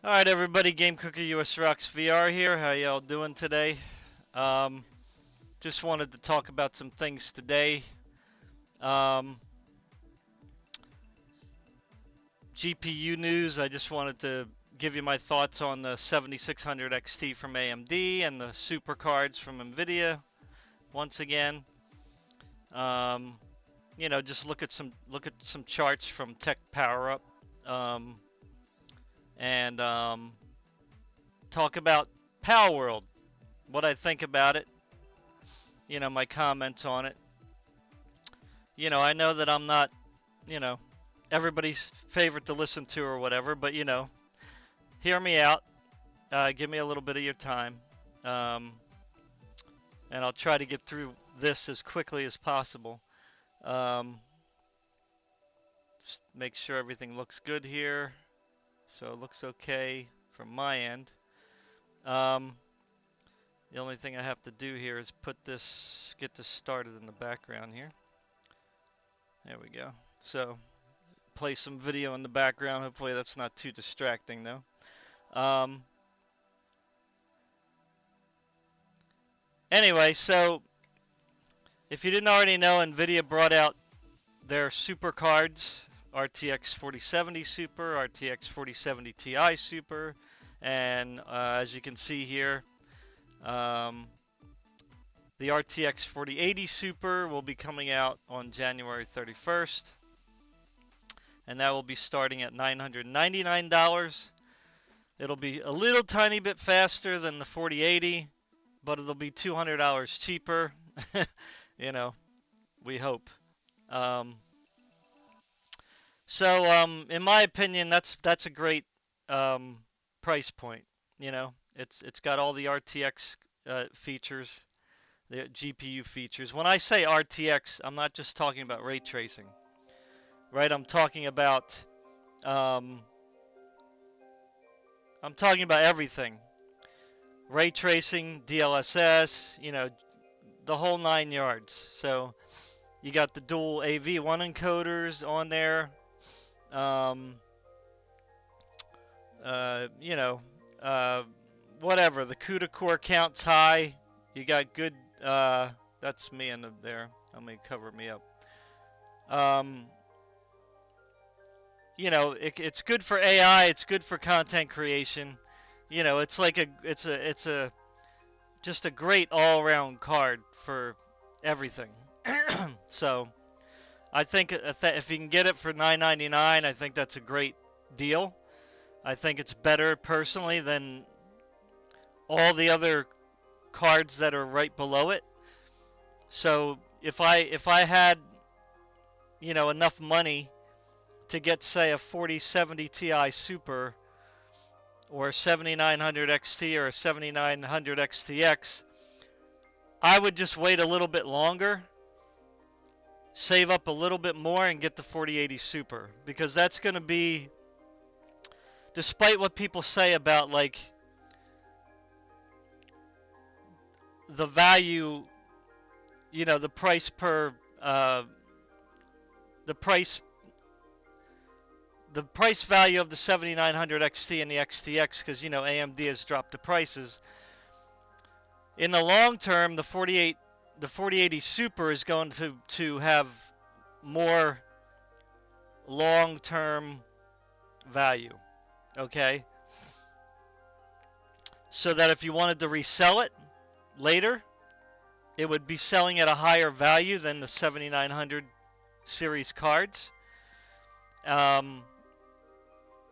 Alright everybody, Game Cooker US Rocks VR here. How y'all doing today? Um, just wanted to talk about some things today. Um, GPU news, I just wanted to give you my thoughts on the 7600 XT from AMD and the super cards from NVIDIA once again. Um, just look at some charts from Tech Power Up. And talk about Palworld, what I think about it, my comments on it. I know that I'm not, you know, everybody's favorite to listen to or whatever, but, hear me out. Give me a little bit of your time. Um, and I'll try to get through this as quickly as possible. Just make sure everything looks good here. So it looks okay from my end. The only thing I have to do here is get this started in the background here. There we go. So, play some video in the background. Hopefully that's not too distracting though. Anyway, so if you didn't already know, NVIDIA brought out their super cards, RTX 4070 Super, RTX 4070 Ti Super, and as you can see here, the RTX 4080 Super will be coming out on January 31st, and that will be starting at $999. It'll be a little tiny bit faster than the 4080, but it'll be $200 cheaper. We hope. In my opinion, that's a great price point. It's got all the RTX features, the GPU features. When I say RTX, I'm not just talking about ray tracing, right? I'm talking about everything. Ray tracing, DLSS, the whole 9 yards. So you got the dual AV1 encoders on there. Whatever. The CUDA core count's high. You got good. That's me in there. Let me cover me up. It's good for AI. It's good for content creation. It's like it's just a great all-around card for everything. So I think if you can get it for $999, I think that's a great deal. I think it's better personally than all the other cards that are right below it. So if I had enough money to get, say, a 4070 Ti Super or a 7900 XT or a 7900 XTX, I would just wait a little bit longer, save up a little bit more, and get the 4080 Super, because that's going to be, despite what people say about like the value, the price per the price value of the 7900 XT and the XTX, because AMD has dropped the prices. In the long term, the 4080 Super is going to have more long-term value. Okay? So that if you wanted to resell it later, it would be selling at a higher value than the 7900 series cards.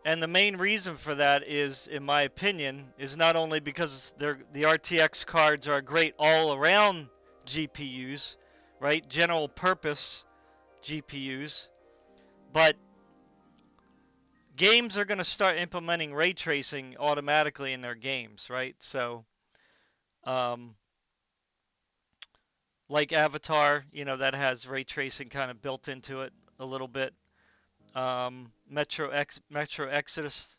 And the main reason for that is, in my opinion, is not only because the RTX cards are great all-around GPUs, right? General purpose GPUs, but games are going to start implementing ray tracing automatically in their games, right? So, like Avatar, that has ray tracing kind of built into it a little bit. Metro Exodus,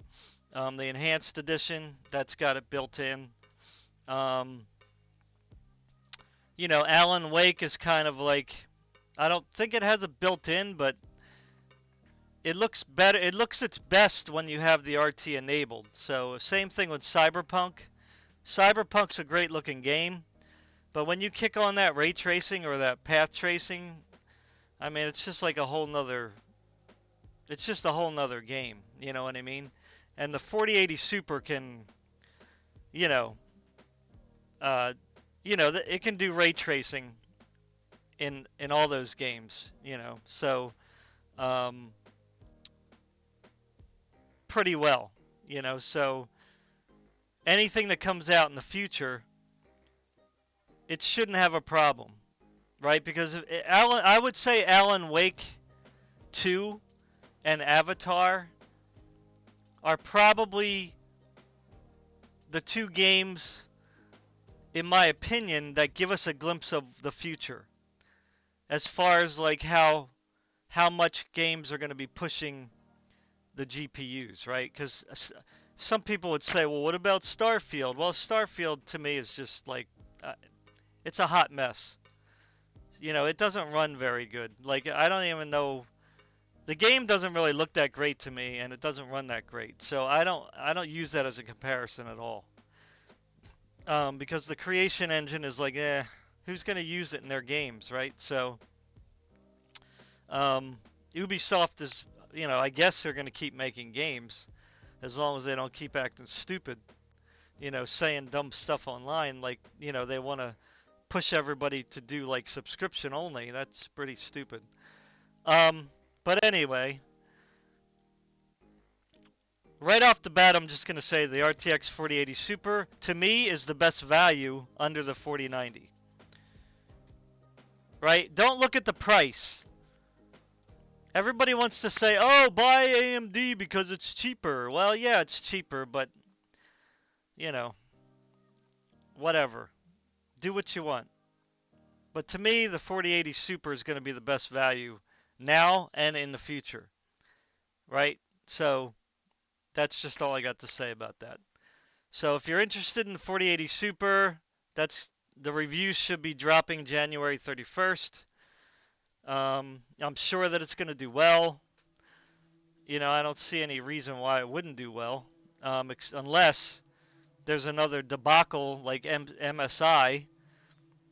the enhanced edition, that's got it built in. Alan Wake is kind of like, I don't think it has it built in, but it looks better. It looks its best when you have the RT enabled. So same thing with Cyberpunk. Cyberpunk's a great looking game, but when you kick on that ray tracing or that path tracing, I mean, it's just like a whole nother. It's just a whole nother game. You know what I mean? And the 4080 Super can, you know, uh, it can do ray tracing in all those games. You know, so um, pretty well. You know, so anything that comes out in the future, it shouldn't have a problem, right? Because I would say Alan Wake 2 and Avatar are probably the two games, in my opinion, that give us a glimpse of the future, as far as like how much games are going to be pushing the GPUs, right? Because some people would say, well, what about Starfield? Well, Starfield to me is just like, it's a hot mess. You know, it doesn't run very good. Like, I don't even know. The game doesn't really look that great to me, and it doesn't run that great. So I don't use that as a comparison at all. Because the creation engine is like, who's gonna use it in their games, right? So, Ubisoft is, you know, I guess they're gonna keep making games, as long as they don't keep acting stupid, you know, saying dumb stuff online, like, you know, they want to push everybody to do like subscription only. That's pretty stupid. But anyway, right off the bat, I'm just going to say the RTX 4080 Super, to me, is the best value under the 4090. Right? Don't look at the price. Everybody wants to say, oh, buy AMD because it's cheaper. Well, yeah, it's cheaper, but, you know, whatever. Do what you want. But to me, the 4080 Super is going to be the best value now and in the future. Right? So that's just all I got to say about that. So if you're interested in the 4080 Super, the reviews should be dropping January 31st. I'm sure that it's going to do well. You know, I don't see any reason why it wouldn't do well, unless there's another debacle like MSI,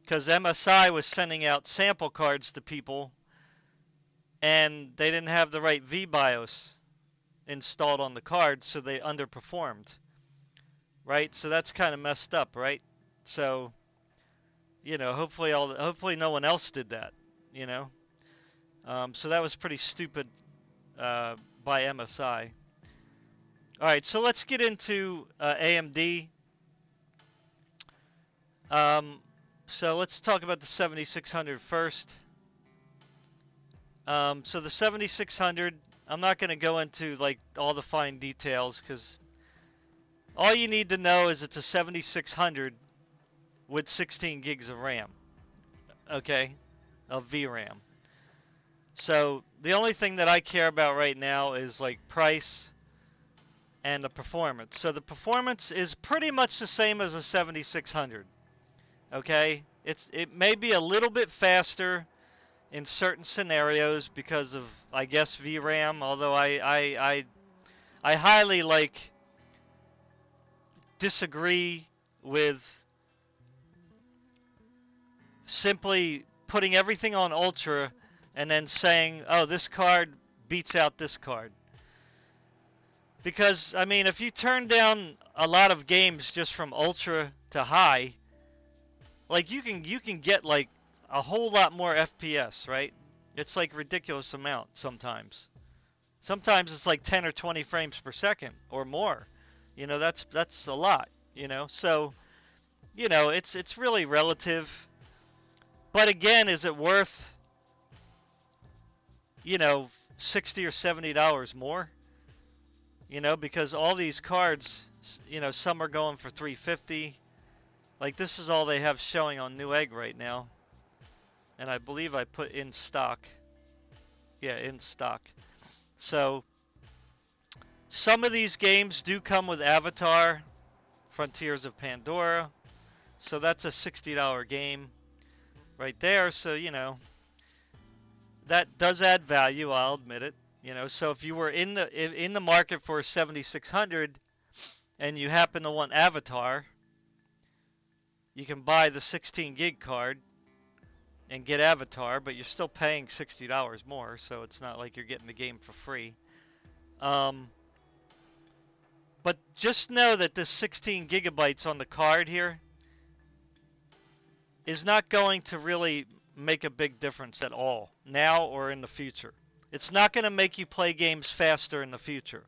because MSI was sending out sample cards to people, and they didn't have the right VBIOS installed on the card, so they underperformed. Right? So that's kind of messed up, right? So, you know, hopefully no one else did that, you know. So that was pretty stupid by MSI. All right, so let's get into AMD. So let's talk about the 7600 first. So the 7600, I'm not going to go into like all the fine details, because all you need to know is it's a 7600 with 16 gigs of RAM, okay, of VRAM. So the only thing that I care about right now is like price and the performance. So the performance is pretty much the same as a 7600, okay? It may be a little bit faster in certain scenarios because of, I guess, VRAM, although I highly like disagree with simply putting everything on Ultra and then saying, oh, this card beats out this card. Because, I mean, if you turn down a lot of games just from Ultra to high, like you can get like a whole lot more FPS, right? It's like ridiculous amount sometimes. Sometimes it's like 10 or 20 frames per second or more. You know, that's a lot, you know. So, you know, it's really relative. But again, is it worth, you know, $60 or $70 more? You know, because all these cards, you know, some are going for $350. Like this is all they have showing on Newegg right now. And I believe I put in stock. Yeah, in stock. So some of these games do come with Avatar, Frontiers of Pandora. So that's a $60 game right there. So, you know, that does add value, I'll admit it. You know, so if you were in the market for a 7600 and you happen to want Avatar, you can buy the 16 gig card and get Avatar, but you're still paying $60 more, so it's not like you're getting the game for free. But just know that this 16 gigabytes on the card here is not going to really make a big difference at all, now or in the future. It's not going to make you play games faster in the future.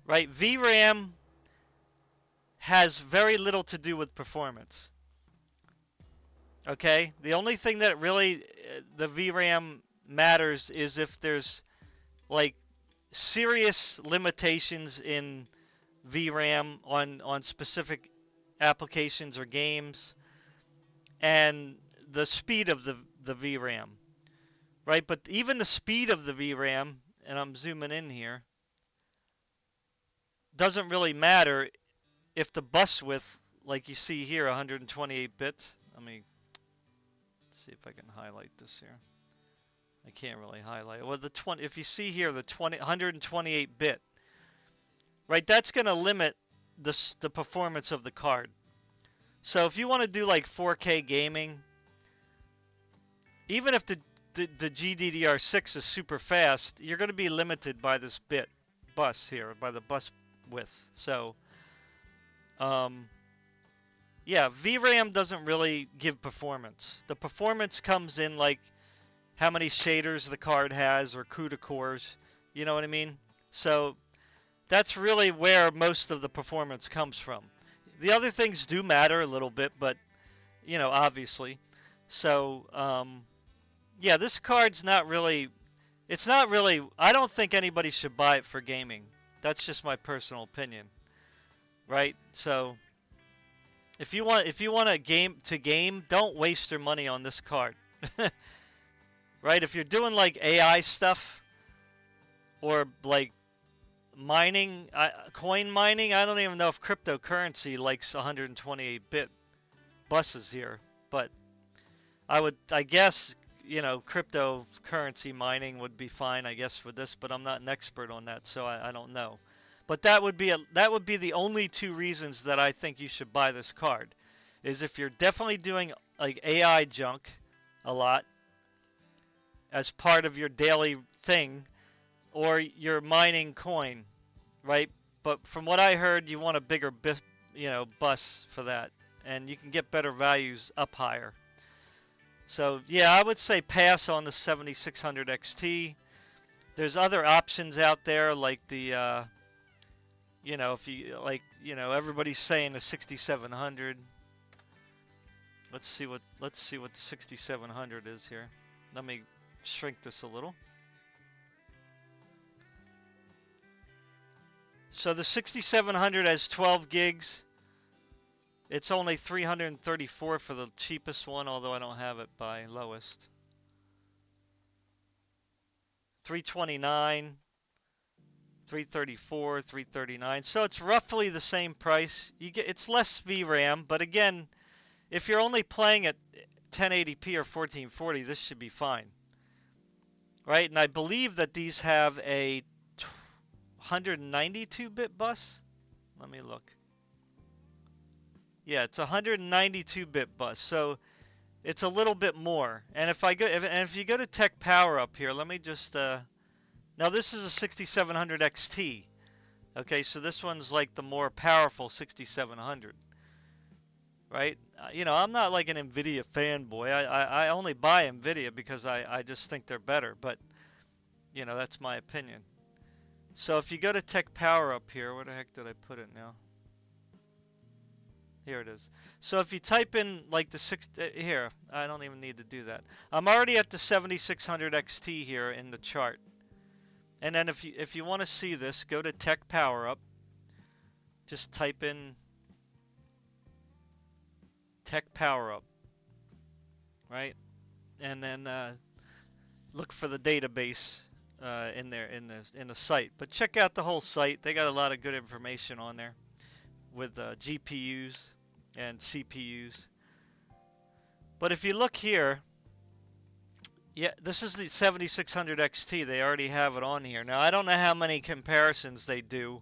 Right? VRAM has very little to do with performance. Okay? The only thing that really the VRAM matters is if there's like serious limitations in VRAM on specific applications or games, and the speed of the VRAM, right? But even the speed of the VRAM, and I'm zooming in here, doesn't really matter if the bus width, like you see here, 128 bits. Let me see if I can highlight this here. I can't really highlight it. Well, if you see here, the 128 bit, right? That's going to limit the performance of the card. So if you want to do like 4K gaming, even if the GDDR6 is super fast, you're going to be limited by this bus here, by the bus width. So, yeah, VRAM doesn't really give performance. The performance comes in like how many shaders the card has or CUDA cores. You know what I mean? So that's really where most of the performance comes from. The other things do matter a little bit, but, you know, obviously. So, yeah, this card's not really, I don't think anybody should buy it for gaming. That's just my personal opinion, right? So, if you want a game, don't waste your money on this card, right? If you're doing like AI stuff or like mining, coin mining, I don't even know if cryptocurrency likes 128-bit buses here, but I guess, you know, cryptocurrency mining would be fine, I guess, for this, but I'm not an expert on that, so I don't know. But that would be the only two reasons that I think you should buy this card, is if you're definitely doing like AI junk a lot as part of your daily thing, or you're mining coin, right? But from what I heard, you want a bigger, bus for that, and you can get better values up higher. So yeah, I would say pass on the 7600 XT. There's other options out there like the, if you like, everybody's saying the 6700. Let's see what the 6700 is here. Let me shrink this a little. So the 6700 has 12 gigs. It's only $334 for the cheapest one, although I don't have it by lowest. $329, $334, $339. So it's roughly the same price. It's less VRAM, but again, if you're only playing at 1080p or 1440, this should be fine, right? And I believe that these have a 192-bit bus. Let me look. Yeah, it's a 192-bit bus, so it's a little bit more. And if you go to Tech Power Up here, let me just now this is a 6700 XT. Okay, so this one's like the more powerful 6700, right? I'm not like an NVIDIA fanboy. I only buy NVIDIA because I just think they're better, but that's my opinion. So if you go to Tech Power Up here, where the heck did I put it now? Here it is. So if you type in like here, I don't even need to do that. I'm already at the 7600 XT here in the chart. And then if you want to see this, go to Tech Power Up. Just type in Tech Power Up, right? And then look for the database in there in the site. But check out the whole site. They got a lot of good information on there with GPUs and CPUs. But if you look here, Yeah, this is the 7600 XT. They already have it on here. Now, I don't know how many comparisons they do.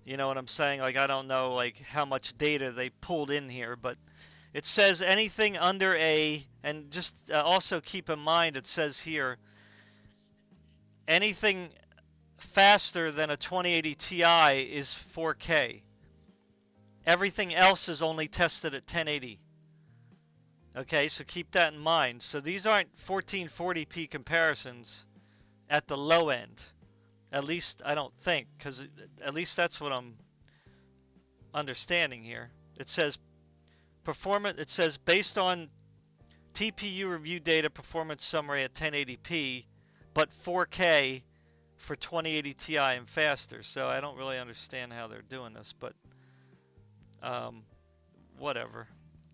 You know what I'm saying? Like, I don't know, like, how much data they pulled in here, but it says anything under and just also keep in mind, it says here, anything faster than a 2080 Ti is 4K. Everything else is only tested at 1080. Okay, so keep that in mind. So these aren't 1440p comparisons at the low end. At least I don't think, because at least that's what I'm understanding here. It says performance. It says based on TPU review data, performance summary at 1080p, but 4K for 2080 Ti and faster. So I don't really understand how they're doing this, but whatever.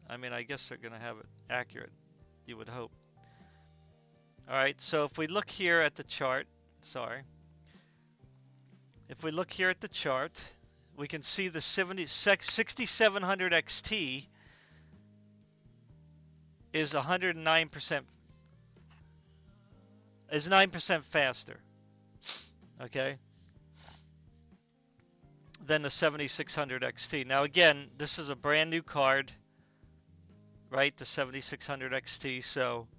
I mean, I guess they're gonna have it accurate. You would hope. All right. So if we look here at the chart, sorry. If we look here at the chart, we can see the 6700 XT is 109%, is 9% faster, okay, than the 7600 XT. Now again, this is a brand new card, right? The 7600 XT, so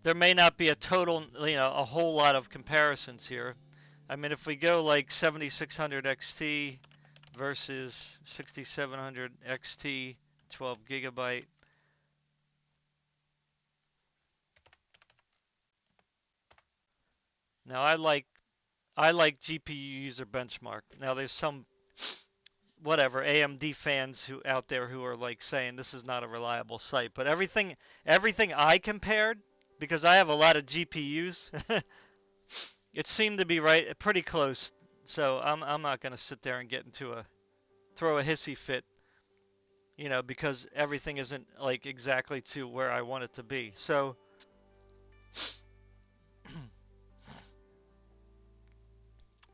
there may not be a total, a whole lot of comparisons here. I mean, if we go like 7600 XT versus 6700 XT 12GB. Now I like GPU user benchmark. Now there's some whatever AMD fans who out there who are like saying this is not a reliable site, but everything I compared, because I have a lot of GPUs, it seemed to be right pretty close. So I'm not gonna sit there and throw a hissy fit, because everything isn't like exactly to where I want it to be. So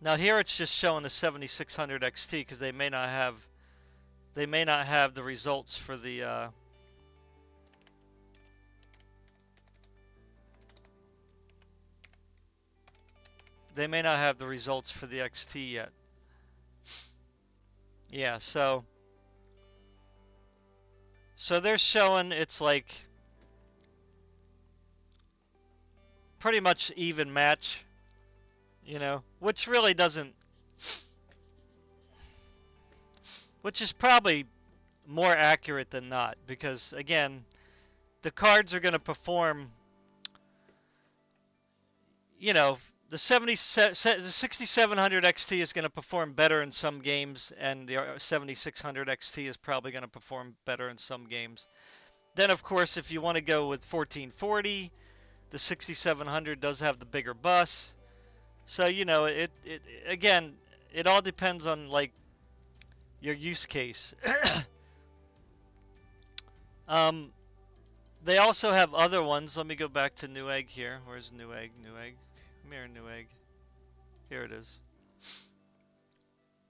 now here it's just showing the 7600 XT because they may not have the results for the they may not have the results for the XT yet. Yeah, so they're showing it's like pretty much even match, which really doesn't, which is probably more accurate than not, because again, the cards are going to perform, the 6700 XT is going to perform better in some games, and the 7600 XT is probably going to perform better in some games. Then, of course, if you want to go with 1440, the 6700 does have the bigger bus. So, it again, it all depends on like your use case. They also have other ones. Let me go back to Newegg here. Where's Newegg? Newegg. Come here, Newegg. Here it is.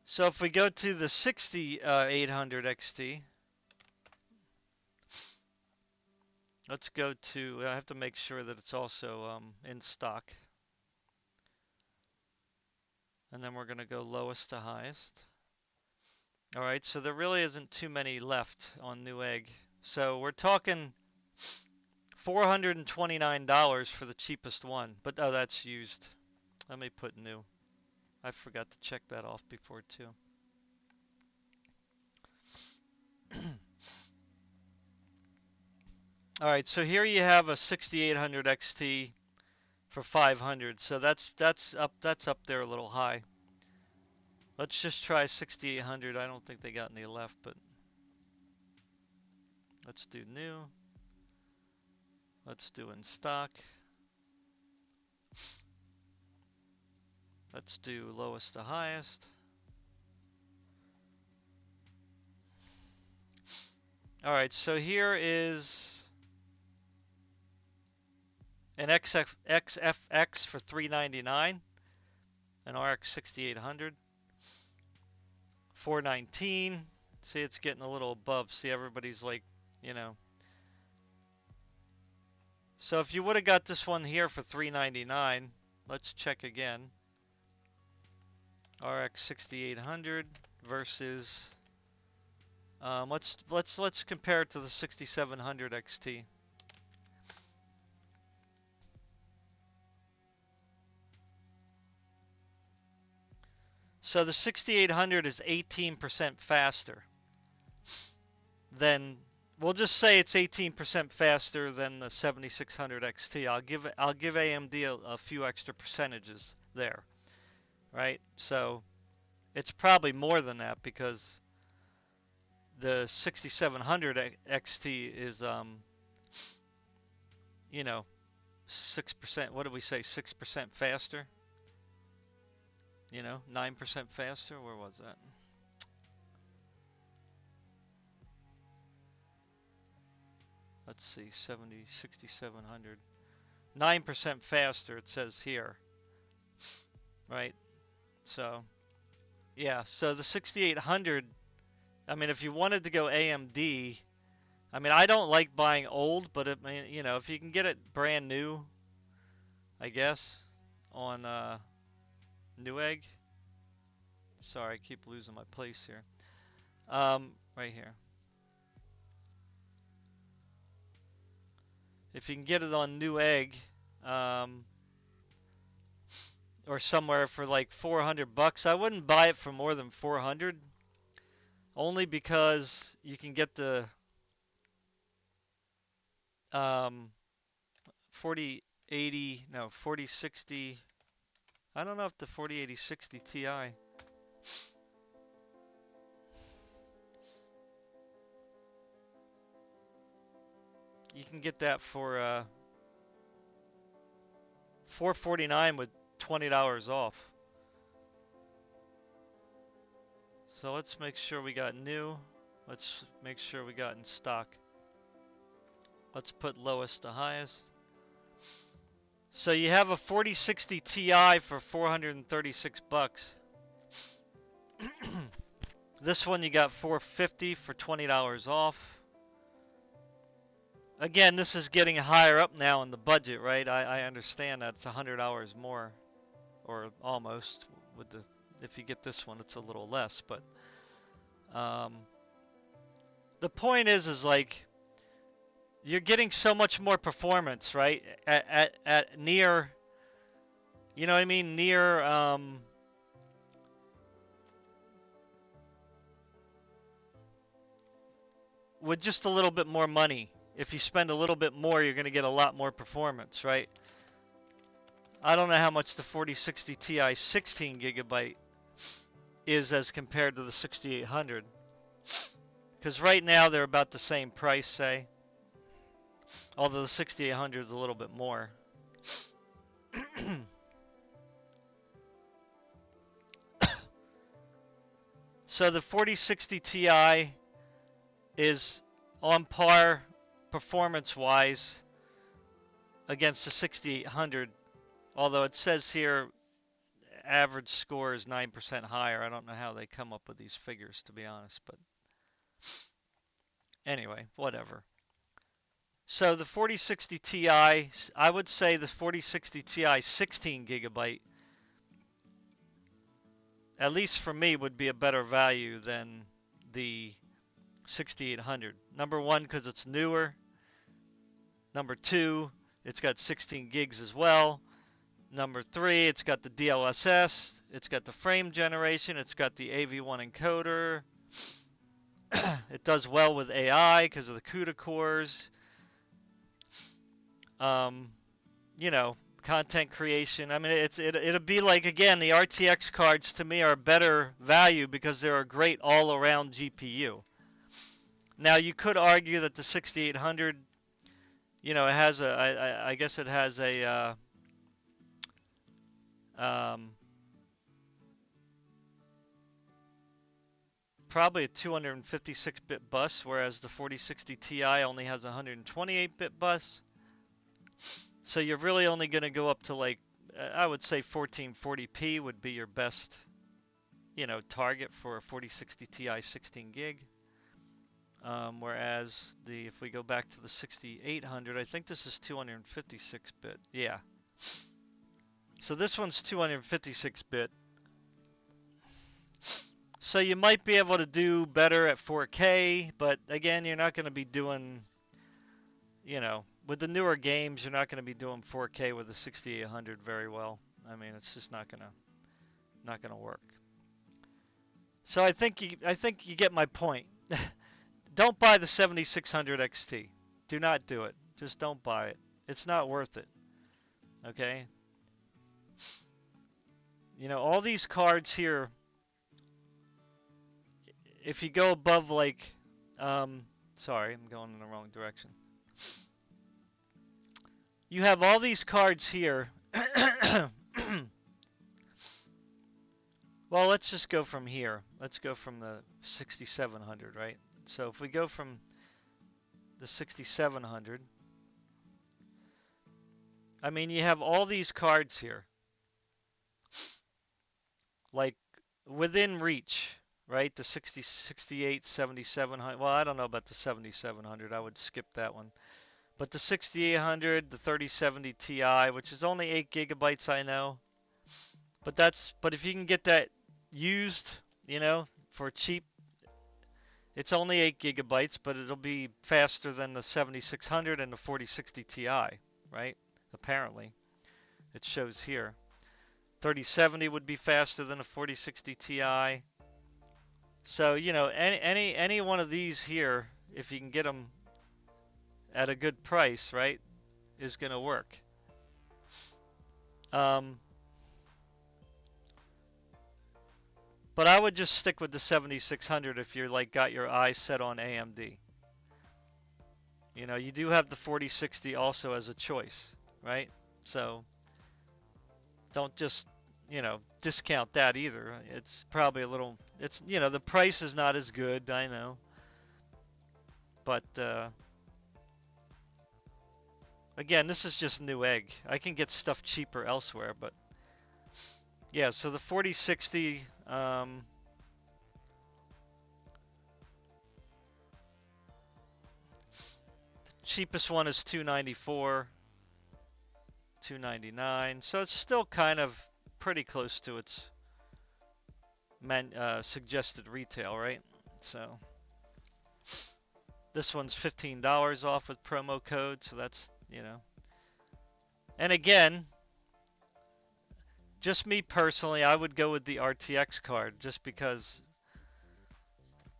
So if we go to the 6800 XT, let's go to, I have to make sure that it's also in stock. And then we're going to go lowest to highest. All right, so there really isn't too many left on Newegg. So we're talking $429 for the cheapest one. But, oh, that's used. Let me put new. I forgot to check that off before, too. All right, so here you have a 6800 XT for 500. So that's up there a little high. Let's just try 6800. I don't think they got any left, but let's do new. Let's do in stock. Let's do lowest to highest. All right, so here is an XFX for $399, an RX 6800, $419. See, it's getting a little above. See, everybody's like, So if you would have got this one here for $399, let's check again. RX 6800 versus let's compare it to the 6700 XT. So the 6800 is 18% faster than, we'll just say it's 18% faster than the 7600 XT. I'll give AMD a few extra percentages there, right? So it's probably more than that because the 6700 XT is you know, 6%, what did we say, 6% faster? You know, 9% faster? Where was that? Let's see, 6700. 9% faster, it says here. Right? So, yeah, so the 6800, I mean, if you wanted to go AMD, I mean, I don't like buying old, but it, you know, if you can get it brand new, I guess, on Newegg. Sorry, I keep losing my place here. Right here. If you can get it on Newegg, or somewhere for like 400 bucks, I wouldn't buy it for more than 400, only because you can get the 4080, no, 4060. I don't know if the 4080 Ti. You can get that for $449 with $20 off. So let's make sure we got new. Let's make sure we got in stock. Let's put lowest to highest. So you have a 4060 Ti for 436 bucks. This one you got 450 for $20 off. Again, this is getting higher up now in the budget, right? I understand that it's $100 more, or almost. With the, if you get this one, it's a little less. But the point is like, you're getting so much more performance, right? At near, you know what I mean? Near with just a little bit more money. If you spend a little bit more, you're going to get a lot more performance, right? I don't know how much the 4060 Ti 16GB is as compared to the 6800. Because right now they're about the same price, say. Although the 6800 is a little bit more. So the 4060 Ti is on par performance-wise against the 6800. Although it says here average score is 9% higher. I don't know how they come up with these figures, to be honest, but anyway, whatever. So the 4060 Ti, I would say the 4060 Ti 16GB, at least for me, would be a better value than the 6800. Number one, because it's newer. Number two, it's got 16 gigs as well. Number three, it's got the DLSS, it's got the frame generation, it's got the AV1 encoder. It does well with AI because of the CUDA cores. You know, content creation. I mean, it'll be like, again, the RTX cards to me are a better value because they're a great all-around GPU. Now, you could argue that the 6800, you know, it has a, I guess it has a, probably a 256-bit bus, whereas the 4060 Ti only has a 128-bit bus. So you're really only going to go up to, like, I would say 1440p would be your best, you know, target for a 4060 Ti 16 gig. Whereas if we go back to the 6800, I think this is 256-bit. Yeah. So this one's 256-bit. So you might be able to do better at 4K, but again, you're not going to be doing, with the newer games, you're not going to be doing 4K with the 6800 very well. I mean, it's just not gonna work. So I think you get my point. Don't buy the 7600 XT. Do not do it. Just don't buy it. It's not worth it. Okay? All these cards here, if you go above sorry, I'm going in the wrong direction. You have all these cards here. Well, let's just go from here. Let's go from the 6700, right? So if we go from the 6700, I mean, you have all these cards here, like within reach, right? The 60, 68, 7700. Well, I don't know about the 7700. I would skip that one. But the 6800, the 3070 Ti, which is only 8 gigabytes, I know. But if you can get that used, for cheap, it's only 8 gigabytes, but it'll be faster than the 7600 and the 4060 Ti, right? Apparently, it shows here. 3070 would be faster than a 4060 Ti. So, any one of these here, if you can get them at a good price, right, is going to work. But I would just stick with the 7600 if you're got your eyes set on AMD. You do have the 4060 also as a choice, right? So don't just, discount that either. It's probably a little, the price is not as good, I know. But again, this is just Newegg. I can get stuff cheaper elsewhere, but yeah, so the 4060, the cheapest one is $294, $299. So it's still kind of pretty close to its suggested retail, right? So this one's $15 off with promo code, so that's, And again, just me personally, I would go with the RTX card just because,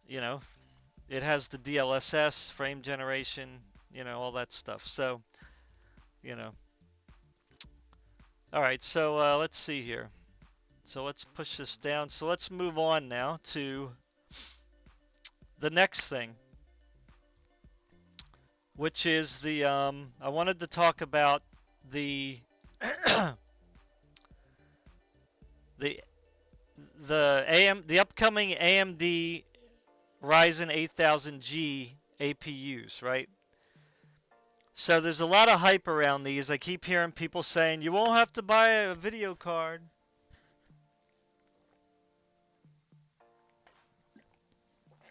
it has the DLSS, frame generation, all that stuff. So, All right, so let's see here. So let's push this down. So let's move on now to the next thing, which is the, I wanted to talk about the the upcoming AMD Ryzen 8000G APUs, right? So there's a lot of hype around these. I keep hearing people saying you won't have to buy a video card.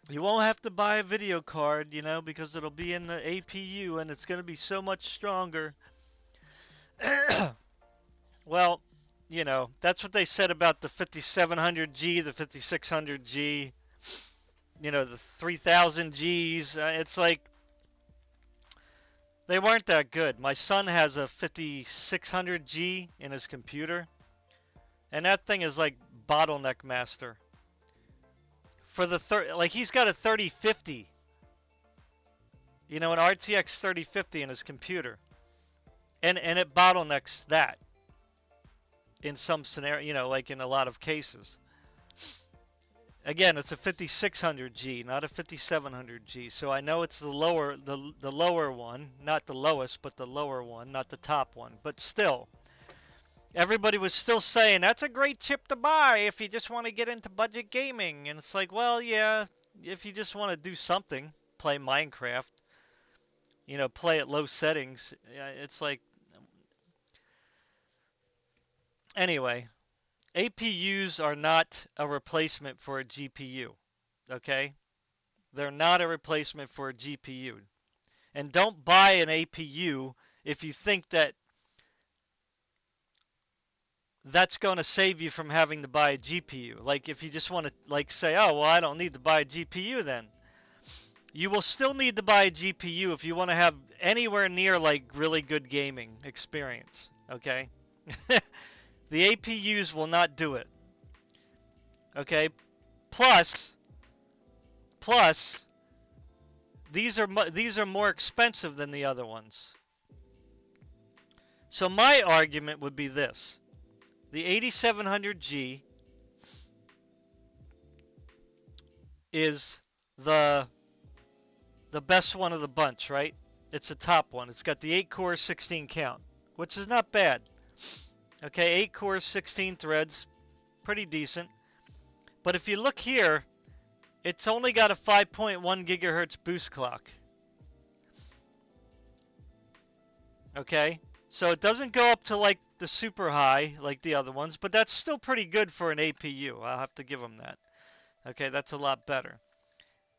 You won't have to buy a video card, because it'll be in the APU and it's going to be so much stronger. Well, that's what they said about the 5700G, the 5600G, the 3000Gs. It's like they weren't that good. My son has a 5600G in his computer, and that thing is like bottleneck master. For the he's got a 3050, an RTX 3050 in his computer, and it bottlenecks that in some scenario, like in a lot of cases. Again, it's a 5600G, not a 5700G. So I know it's the lower one, not the lowest, but the lower one, not the top one. But still, everybody was still saying that's a great chip to buy if you just want to get into budget gaming. And it's like, well, yeah, if you just want to do something, play Minecraft, play at low settings. It's like, anyway. APUs are not a replacement for a GPU, okay? They're not a replacement for a GPU. And don't buy an APU if you think that that's going to save you from having to buy a GPU. Like if you just want to like say, oh, well, I don't need to buy a GPU then. You will still need to buy a GPU if you want to have anywhere near like really good gaming experience, okay? The APUs will not do it. Okay? Plus these are more expensive than the other ones. So my argument would be this. The 8700G is the best one of the bunch, right? It's the top one. It's got the 8 cores, 16 count, which is not bad. Okay, 8 cores, 16 threads, pretty decent. But if you look here, it's only got a 5.1 gigahertz boost clock. Okay, so it doesn't go up to like the super high like the other ones, but that's still pretty good for an APU. I'll have to give them that. Okay, that's a lot better.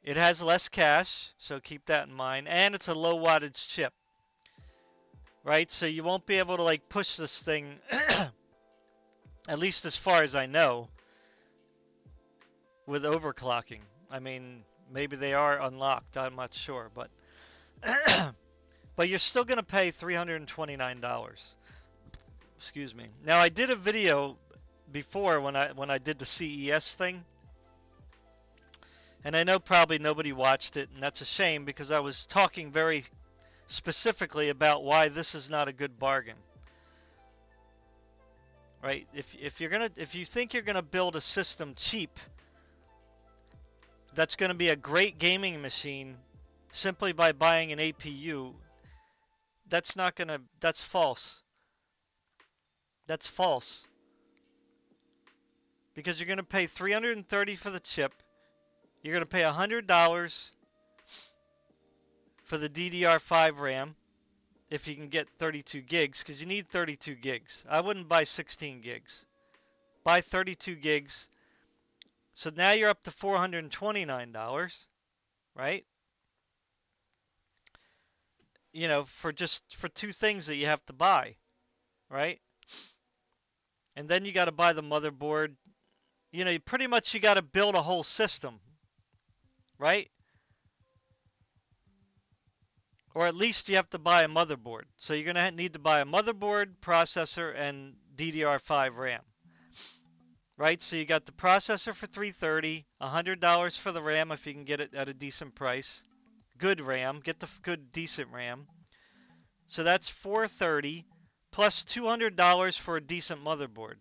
It has less cache, so keep that in mind, and it's a low wattage chip. Right, so you won't be able to like push this thing, at least as far as I know, with overclocking. I mean, maybe they are unlocked, I'm not sure, but but you're still going to pay $329. Excuse me. Now I did a video before when I did the CES thing, and I know probably nobody watched it, and that's a shame because I was talking very specifically about why this is not a good bargain. Right? If you think you're gonna build a system cheap that's gonna be a great gaming machine simply by buying an APU, that's false. That's false. Because you're gonna pay $330 for the chip, you're gonna pay $100 for the DDR5 RAM, if you can get 32 gigs, because you need 32 gigs. I wouldn't buy 16 gigs. Buy 32 gigs. So now you're up to $429, right? You know, for two things that you have to buy, right? And then you got to buy the motherboard. You know, pretty much you got to build a whole system, right? Or at least you have to buy a motherboard. So you're going to need to buy a motherboard, processor, and DDR5 RAM. Right? So you got the processor for $330, $100 for the RAM if you can get it at a decent price. Good RAM. Get the good, decent RAM. So that's $430 plus $200 for a decent motherboard.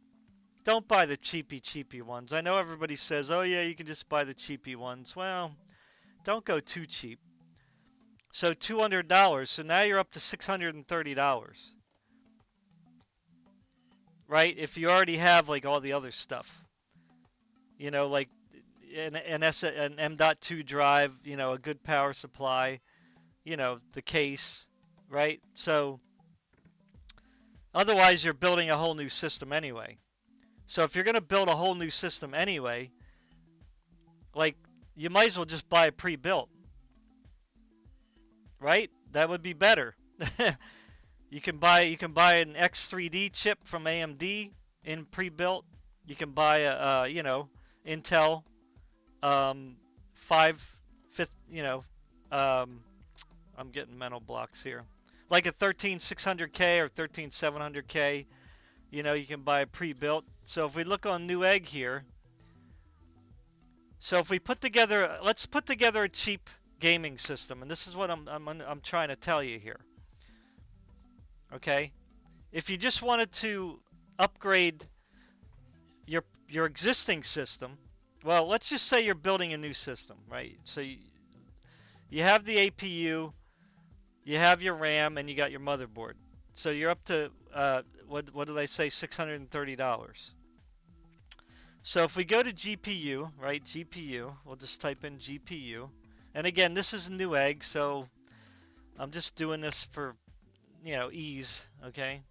Don't buy the cheapy ones. I know everybody says, oh yeah, you can just buy the cheapy ones. Well, don't go too cheap. So $200. So now you're up to $630. Right? If you already have like all the other stuff. You know, like an M.2 drive, you know, a good power supply, you know, the case, right? So otherwise you're building a whole new system anyway. So if you're going to build a whole new system anyway, like you might as well just buy it pre-built. Right? That would be better. You can buy an X3D chip from AMD in pre-built. You can buy a you know, Intel 5/5, you know, I'm getting mental blocks here. Like a 13600K or 13700K, you know, you can buy a pre-built. So if we look on Newegg here, so if we let's put together a cheap gaming system, and this is what I'm trying to tell you here. Okay, if you just wanted to upgrade your existing system, well, let's just say you're building a new system, right? So you have the APU, you have your RAM, and you got your motherboard. So you're up to what did I say? $630. So if we go to GPU, right? GPU, we'll just type in GPU. And again, this is Newegg, so I'm just doing this for, you know, ease, okay?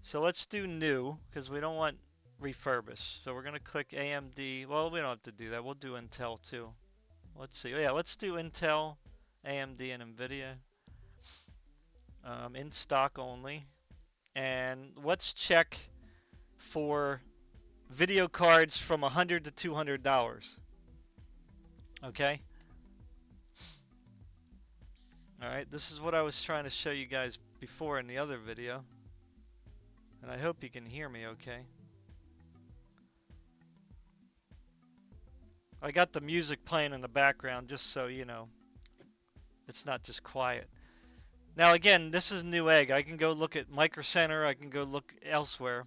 So let's do new, because we don't want refurbished. So we're going to click AMD. Well, we don't have to do that. We'll do Intel too. let's see. Yeah, let's do Intel, AMD, and NVIDIA. In stock only. And let's check for video cards from $100 to $200. Okay? Alright, this is what I was trying to show you guys before in the other video. And I hope you can hear me okay. I got the music playing in the background just so you know it's not just quiet. Now again, this is Newegg. I can go look at Micro Center, I can go look elsewhere.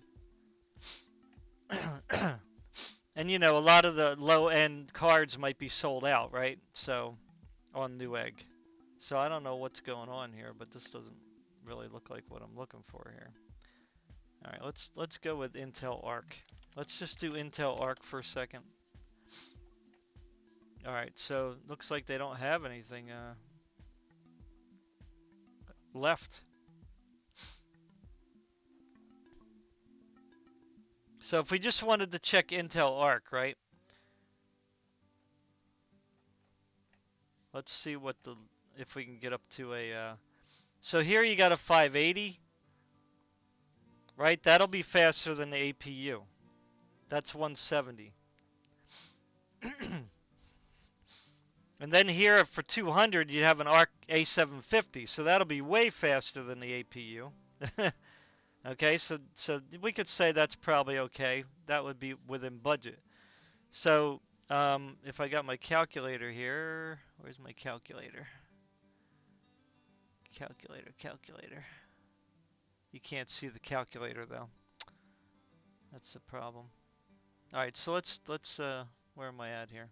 And you know, a lot of the low-end cards might be sold out, right? So, on Newegg. So I don't know what's going on here, but this doesn't really look like what I'm looking for here. All right, let's go with Intel Arc. Let's just do Intel Arc for a second. All right, so looks like they don't have anything left. So if we just wanted to check Intel Arc, right? Let's see what if we can get up to a so here you got a 580, right? That'll be faster than the APU. That's 170. And then here for 200 you have an Arc A750, so that'll be way faster than the APU. Okay, so we could say that's probably okay. That would be within budget. So if I got my calculator here, where's my calculator? Calculator. You can't see the calculator though. That's the problem. All right, so let's where am I at here?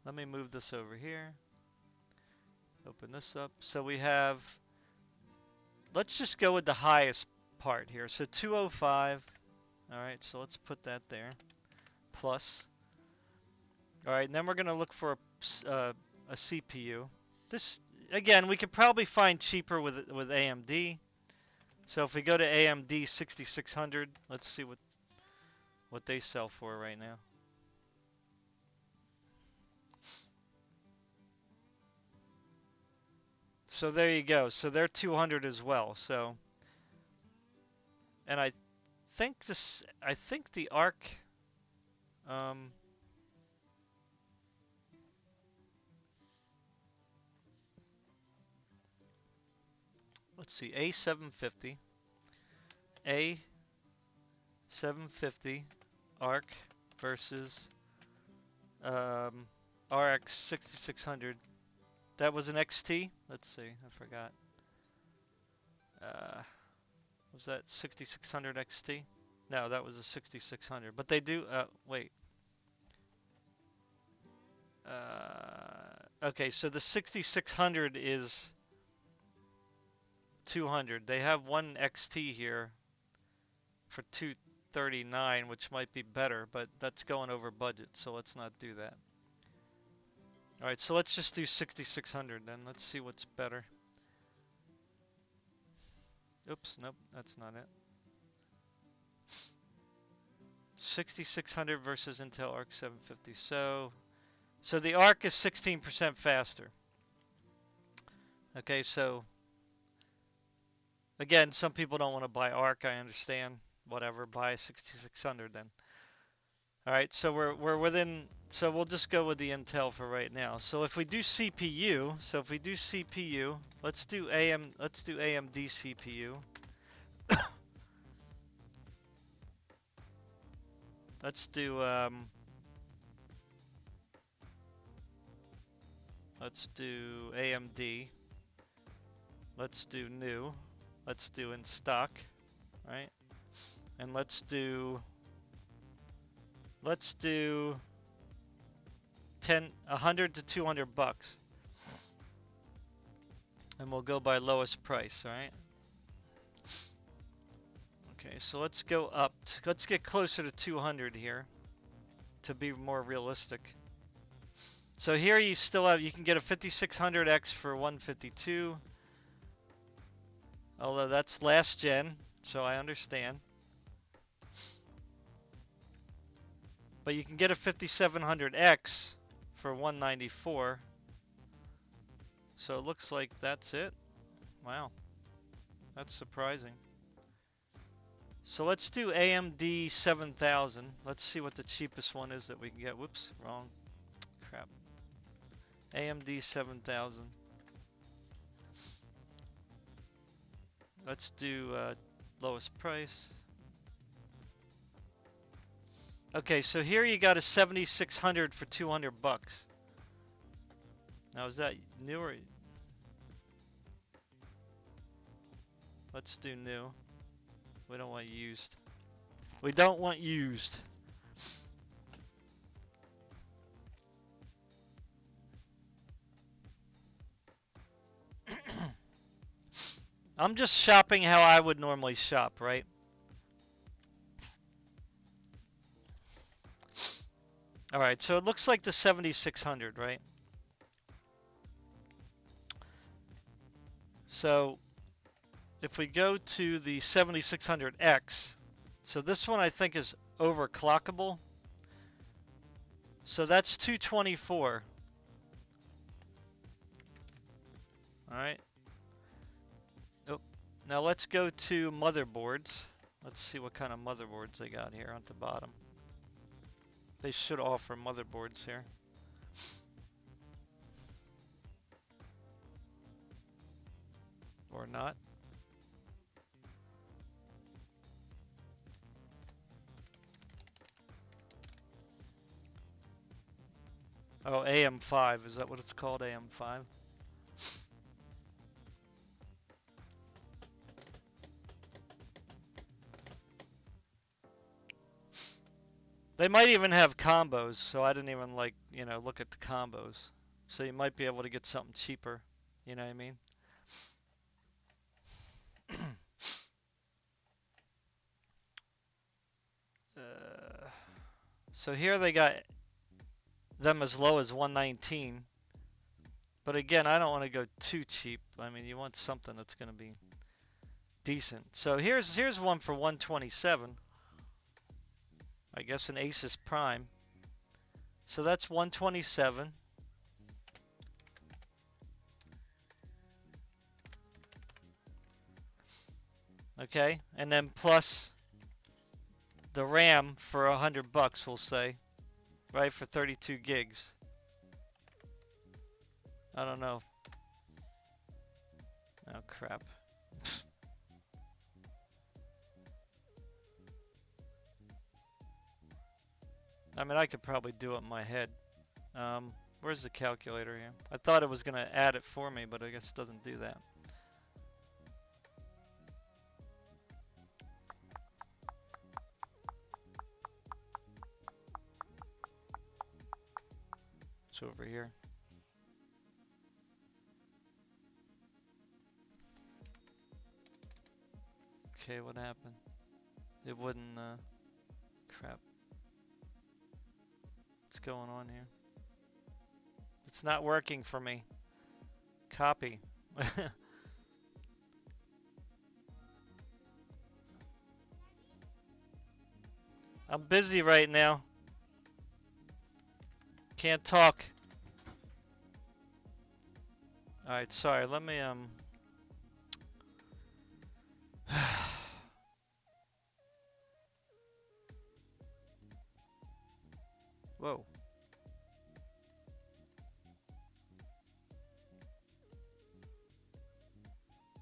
Let me move this over here. Open this up. So we have, let's just go with the highest part here. So 205. All right, so let's put that there. Plus. All right, and then we're going to look for a CPU. This, again, we could probably find cheaper with AMD. So if we go to AMD 7600, let's see what they sell for right now. So there you go. So they're 200 as well. So, and I think the Arc, let's see, A750 Arc versus RX 6600. That was an XT? Let's see, I forgot. Was that 6600 XT? No, that was a 6600. But they do, wait. Okay, so the 6600 is 200. They have one XT here for 239, which might be better, but that's going over budget, so let's not do that. Alright, so let's just do 6600 then. Let's see what's better. Oops, nope, that's not it. 6600 versus Intel Arc 750. So the Arc is 16% faster. Okay, so again, some people don't want to buy Arc, I understand. Whatever, buy 6600 then. All right, so we're within, so we'll just go with the Intel for right now. So if we do CPU, let's do AMD CPU. Let's do AMD. Let's do new. Let's do in stock, right? And let's do 100 to 200 bucks. And we'll go by lowest price, alright? Okay, so let's go up. Let's get closer to 200 here to be more realistic. So here you still have, you can get a 5600X for 152. Although that's last gen, so I understand. But you can get a 5700X for 194. So it looks like that's it. Wow, that's surprising. So let's do AMD 7000. Let's see what the cheapest one is that we can get. Whoops, wrong. Crap. AMD 7000. Let's do lowest price. Okay, so here you got a 7600 for 200 bucks. Now is that new or? Let's do new. We don't want used. We don't want used. I'm just shopping how I would normally shop, right? Alright, so it looks like the 7600, right? So if we go to the 7600X, so this one I think is overclockable. So that's 224. Alright. Oh, now let's go to motherboards. Let's see what kind of motherboards they got here on the bottom. They should offer motherboards here. Or not. Oh, AM5. Is that what it's called? AM5? They might even have combos, so I didn't even look at the combos. So you might be able to get something cheaper. You know what I mean? So here they got them as low as 119. But again, I don't want to go too cheap. I mean, you want something that's going to be decent. So here's one for 127. I guess an Asus Prime. So that's 127. Okay, and then plus the RAM for 100 bucks, we'll say, right, for 32 gigs. I don't know. Oh crap. I mean, I could probably do it in my head. Where's the calculator here? I thought it was gonna add it for me, but I guess it doesn't do that. It's over here. Okay, what happened? It wouldn't, crap. What's going on here? It's not working for me. Copy. I'm busy right now. Can't talk. Alright, sorry, let me, Whoa.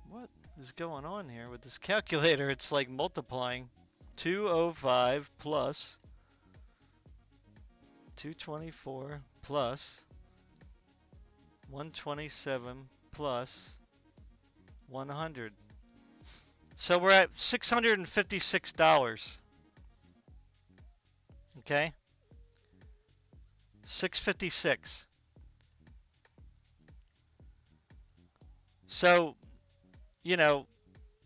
What is going on here with this calculator? It's like multiplying. 205 plus 224 plus 127 plus 100. So we're at $656. Okay? 656. So, you know,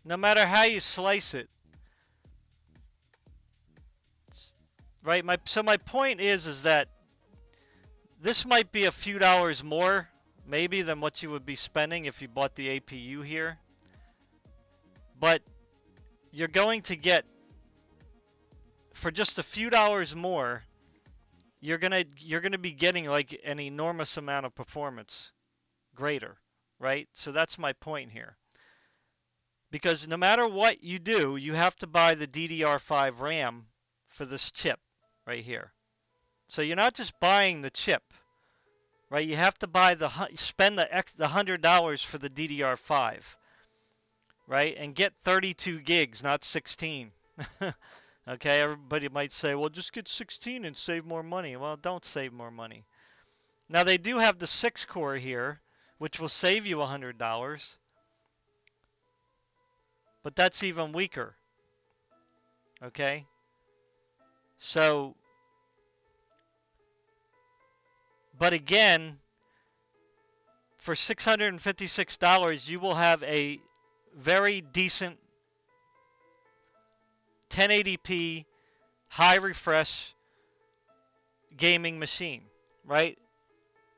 no matter how you slice it, right? So my point is that this might be a few dollars more, maybe, than what you would be spending if you bought the APU here. But you're going to get, for just a few dollars more, you're gonna be getting like an enormous amount of performance greater, right? So that's my point here. Because no matter what you do, you have to buy the DDR5 RAM for this chip right here. So you're not just buying the chip, right? You have to buy spend the $100 for the DDR5, right? And get 32 gigs, not 16. Okay, everybody might say, well, just get 16 and save more money. Well, don't save more money. Now, they do have the 6 core here, which will save you $100, but that's even weaker. Okay? So, but again, for $656, you will have a very decent 1080p high refresh gaming machine, right?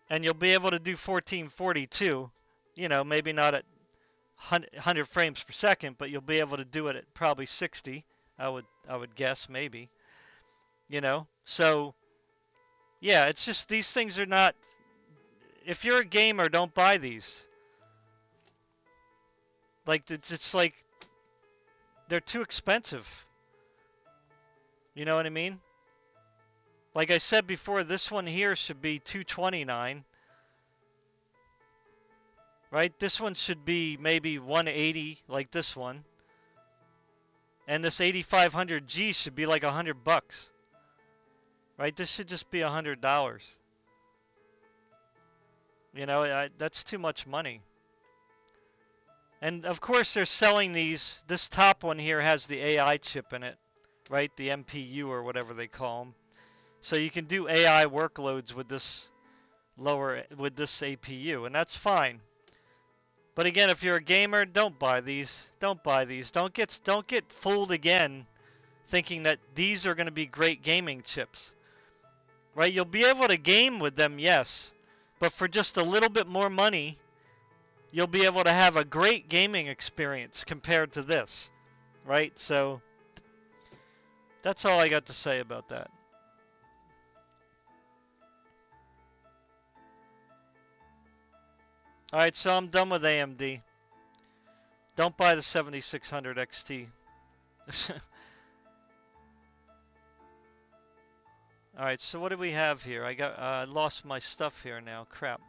And you'll be able to do 1440 too. You know, maybe not at 100 frames per second, but you'll be able to do it at probably 60. I would guess, maybe. You know, so yeah, it's just these things are not. If you're a gamer, don't buy these. Like it's like they're too expensive. You know what I mean? Like I said before, this one here should be $229. Right? This one should be maybe $180, like this one. And this 8500G should be like $100. Right? This should just be $100. You know, that's too much money. And of course they're selling these. This top one here has the AI chip in it, right? The MPU or whatever they call them. So you can do AI workloads with this APU, and that's fine. But again, if you're a gamer, don't buy these. Don't buy these. Don't get fooled again thinking that these are going to be great gaming chips. Right? You'll be able to game with them, yes. But for just a little bit more money, you'll be able to have a great gaming experience compared to this. Right? So that's all I got to say about that. Alright, so I'm done with AMD. Don't buy the 7600 XT. Alright, so what do we have here? I lost my stuff here now. Crap.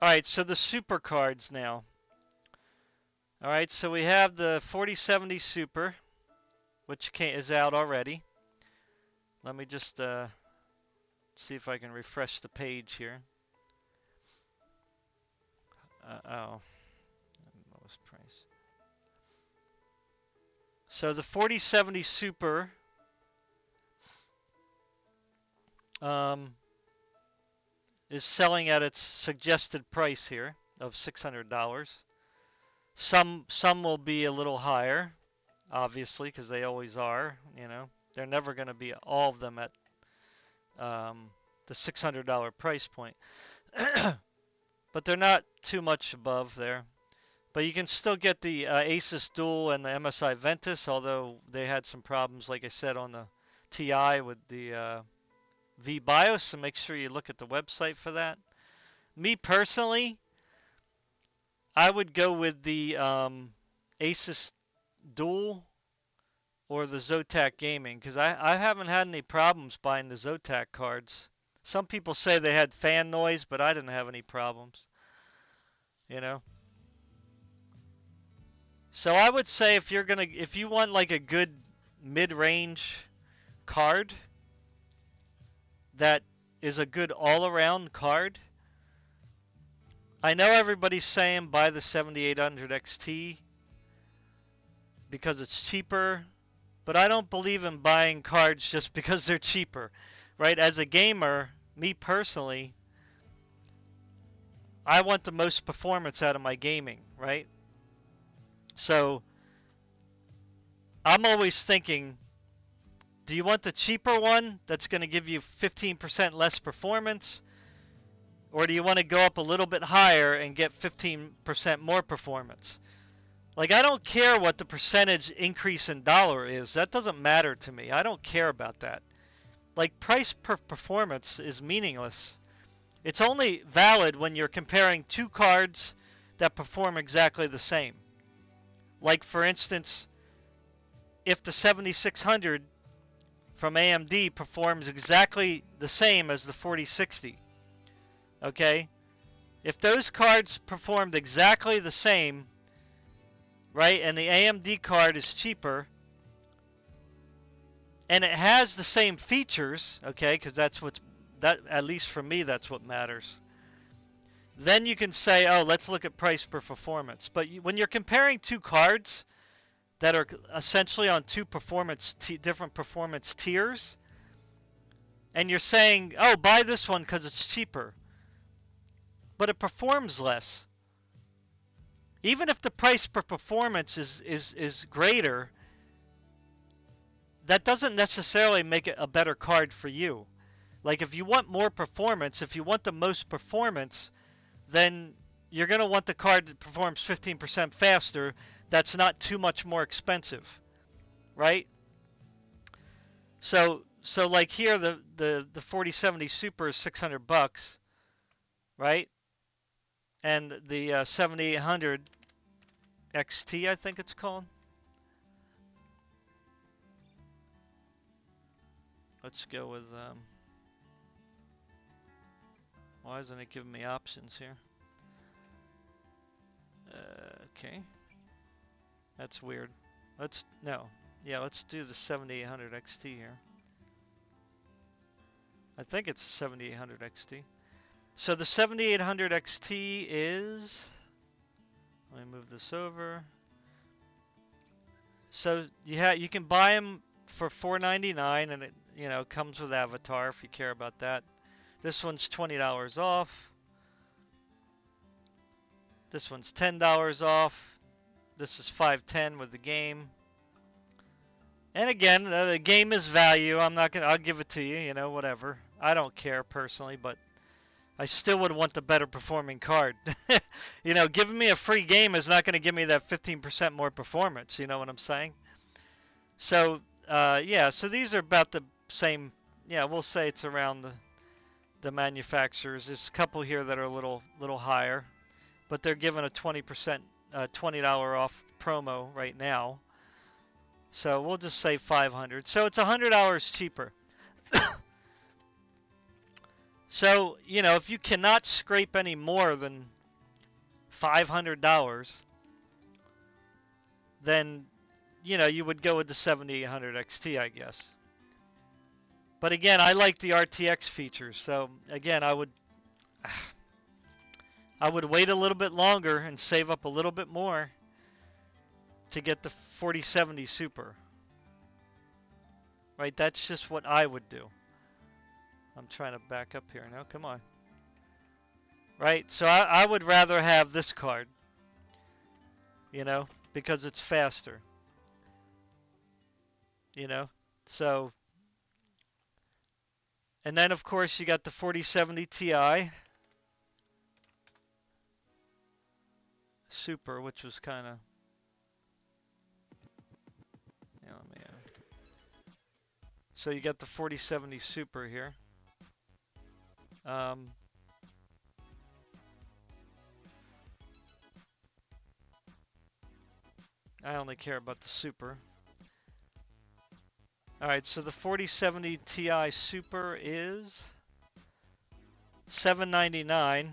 Alright, so the super cards now. Alright, so we have the 4070 Super, which is out already. Let me just see if I can refresh the page here. Lowest price. So the 4070 Super is selling at its suggested price here of $600. Some will be a little higher, obviously, because they always are. You know, they're never going to be all of them at the $600 price point, but they're not too much above there. But you can still get the Asus Dual and the MSI Ventus, although they had some problems, like I said, on the TI with the VBIOS. So make sure you look at the website for that. Me personally, I would go with the Asus Dual or the Zotac Gaming, because I haven't had any problems buying the Zotac cards. Some people say they had fan noise, but I didn't have any problems. You know? So I would say if you want like a good mid-range card that is a good all-around card, I know everybody's saying buy the 7800 XT because it's cheaper, but I don't believe in buying cards just because they're cheaper, right? As a gamer, me personally, I want the most performance out of my gaming, right? So I'm always thinking, do you want the cheaper one that's going to give you 15% less performance? Or do you want to go up a little bit higher and get 15% more performance? Like, I don't care what the percentage increase in dollar is. That doesn't matter to me. I don't care about that. Like, price per performance is meaningless. It's only valid when you're comparing two cards that perform exactly the same. Like, for instance, if the 7600 from AMD performs exactly the same as the 4060, okay? If those cards performed exactly the same, right, and the AMD card is cheaper, and it has the same features, okay, because at least for me, that's what matters. Then you can say, oh, let's look at price per performance. But when you're comparing two cards that are essentially on two different performance tiers, and you're saying, oh, buy this one because it's cheaper, but it performs less. Even if the price per performance is greater, that doesn't necessarily make it a better card for you. Like, if you want more performance, if you want the most performance, then you're going to want the card that performs 15% faster that's not too much more expensive, right? So like here, the 4070 Super is $600, right? And the 7800 XT, I think it's called. Let's go with, why isn't it giving me options here? Okay. That's weird. Let's do the 7800 XT here. I think it's 7800 XT. So the 7800 XT is, let me move this over. So you can buy them for $499, and it comes with Avatar if you care about that. This one's $20 off. This one's $10 off. This is $510 with the game. And again, the game is value. I'll give it to you, whatever. I don't care personally, but I still would want the better performing card. Giving me a free game is not going to give me that 15% more performance. You know what I'm saying? So, so these are about the same. Yeah, we'll say it's around the manufacturers. There's a couple here that are a little higher, but they're giving a 20% $20 off promo right now. So we'll just say 500. So it's $100 cheaper. So, if you cannot scrape any more than $500, then, you would go with the 7800 XT, I guess. But again, I like the RTX features. So again, I would wait a little bit longer and save up a little bit more to get the 4070 Super. Right? That's just what I would do. I'm trying to back up here now. Come on. Right? So I would rather have this card. Because it's faster. So. And then, of course, you got the 4070 Ti Super, which was kind of. So you got the 4070 Super here. I only care about the Super. Alright, so the 4070 Ti Super is $799.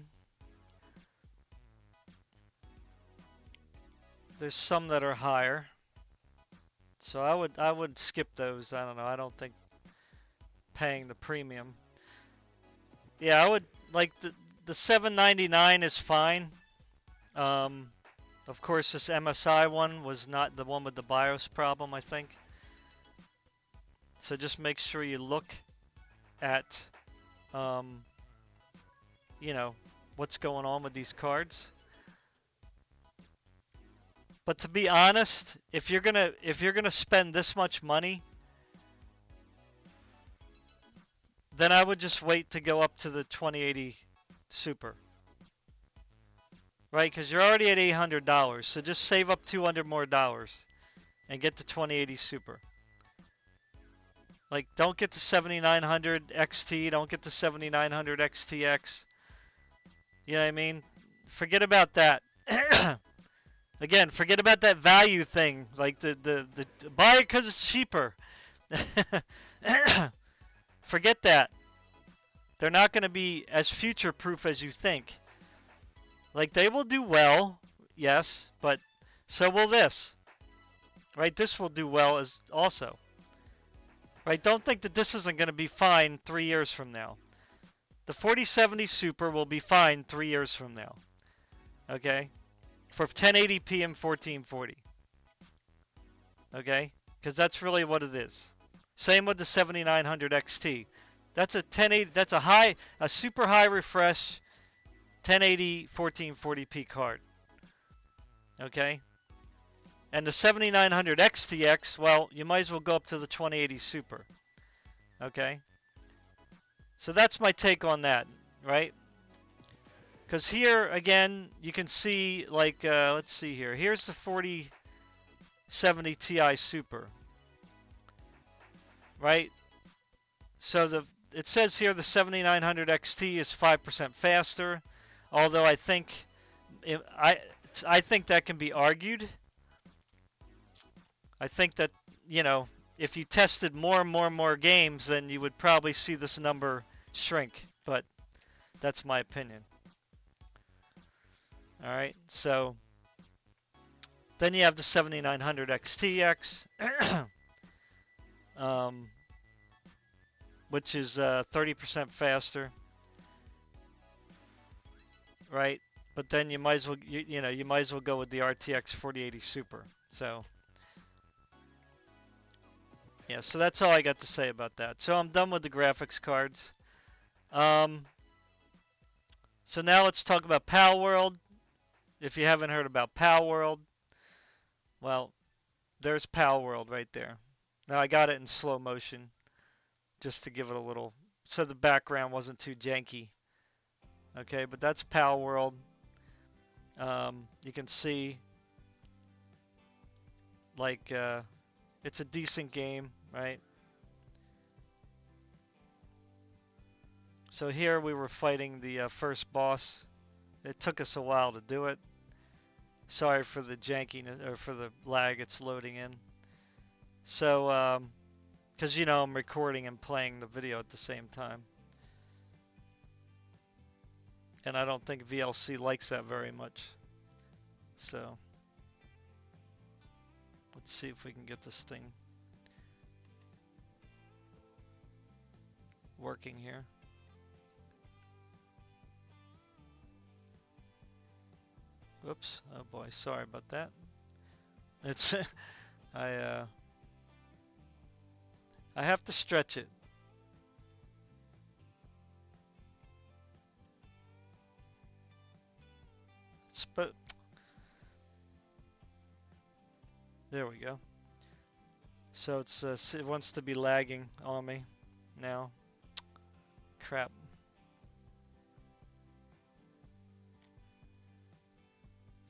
There's some that are higher. So I would skip those. I don't know. I don't think paying the premium. Yeah, I would like the $799 is fine. Of course, this MSI one was not the one with the BIOS problem, I think. So just make sure you look at, what's going on with these cards. But to be honest, if you're gonna spend this much money, then I would just wait to go up to the 2080 Super. Right? Because you're already at $800. So just save up $200 more and get the 2080 Super. Like, don't get the 7900 XT. Don't get the 7900 XTX. You know what I mean? Forget about that. Again, forget about that value thing. Like, the buy it because it's cheaper. Forget that. They're not going to be as future-proof as you think. Like, they will do well, yes, but so will this. Right? This will do well as also. Right? Don't think that this isn't going to be fine 3 years from now. The 4070 Super will be fine 3 years from now. Okay? For 1080p and 1440. Okay? Because that's really what it is. Same with the 7900 XT. That's a 1080. That's a super high refresh 1080 1440p card. Okay? And the 7900 XTX, well, you might as well go up to the 2080 Super. Okay? So that's my take on that, right? Because here, again, you can see, like, let's see here. Here's the 4070 Ti Super. Right? So it says here the 7900 XT is 5% faster. Although I think that can be argued. I think that, you know, if you tested more and more games, then you would probably see this number shrink. But that's my opinion. Alright, so then you have the 7900 XTX, which is 30% faster. Right? But then you might as well, you might as well go with the RTX 4080 Super. So yeah, so that's all I got to say about that. So I'm done with the graphics cards. So now let's talk about Palworld. If you haven't heard about Palworld, well, there's Palworld right there. Now I got it in slow motion just to give it a little, so the background wasn't too janky. Okay, but that's Palworld. You can see, like, it's a decent game, right? So here we were fighting the first boss. It took us a while to do it. Sorry for the jankiness, or for the lag it's loading in. So, because, you know, I'm recording and playing the video at the same time. And I don't think VLC likes that very much. So, let's see if we can get this thing working here. Whoops, oh boy, sorry about that. It's, I have to stretch it. But there we go. So it's it wants to be lagging on me now. Crap.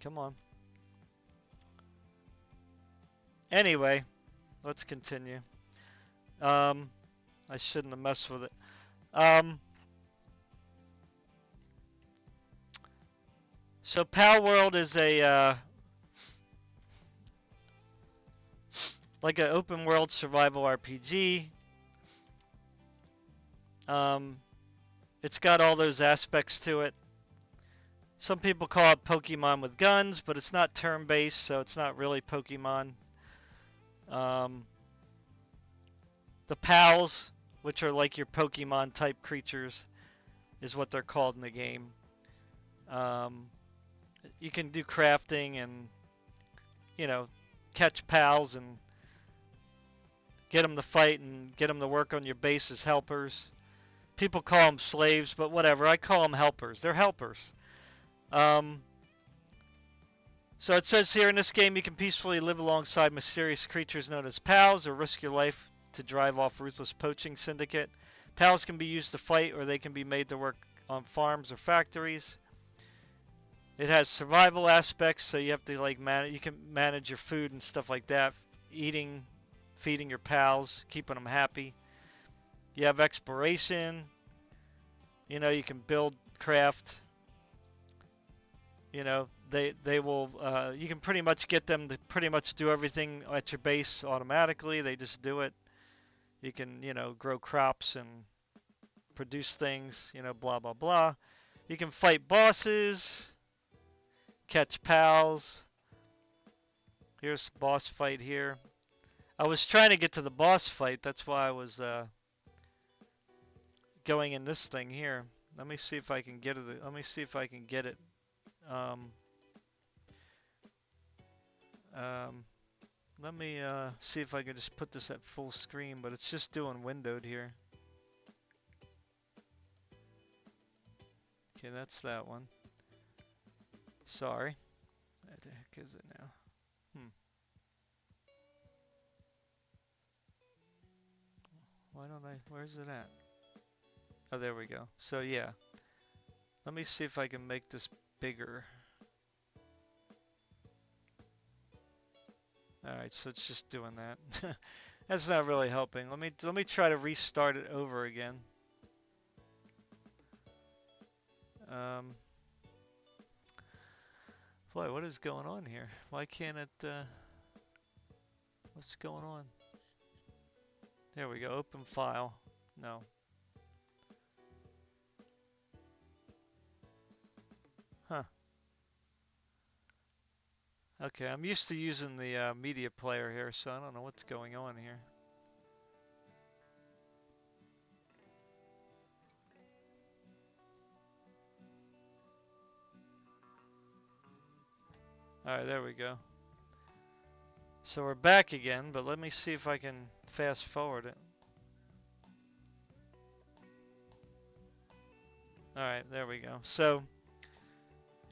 Come on. Anyway, let's continue. I shouldn't have messed with it. So Palworld is a like an open world survival RPG. It's got all those aspects to it. Some people call it Pokemon with guns, but it's not turn-based, so it's not really Pokemon. The pals, which are like your Pokemon type creatures, is what they're called in the game. You can do crafting and, you know, catch pals and get them to fight and get them to work on your base as helpers. People call them slaves, but whatever. I call them helpers. They're helpers. So it says here, in this game you can peacefully live alongside mysterious creatures known as pals, or risk your life to drive off ruthless poaching syndicate. Pals can be used to fight, or they can be made to work on farms or factories. It has survival aspects, so you have to like manage. You can manage your food and stuff like that, eating, feeding your pals, keeping them happy. You have exploration. You know, you can build, craft. You know, they will. You can pretty much get them to pretty much do everything at your base automatically. They just do it. You can, you know, grow crops and produce things. You know, blah blah blah. You can fight bosses, catch pals. Here's the boss fight here. I was trying to get to the boss fight. That's why I was going in this thing here. Let me see if I can get it. Let me see if I can get it. Um, um, Let me see if I can just put this at full screen, but it's just doing windowed here. Okay, that's that one. Sorry. What the heck is it now? Why don't I? Where's it at? Oh, there we go. So yeah. Let me see if I can make this bigger. Alright, so it's just doing that. That's not really helping. Let me try to restart it over again. Boy, what is going on here? Why can't it, what's going on? There we go, open file. No. Huh. Okay, I'm used to using the media player here, so I don't know what's going on here. Alright, there we go. So we're back again, but let me see if I can fast forward it. Alright, there we go. So,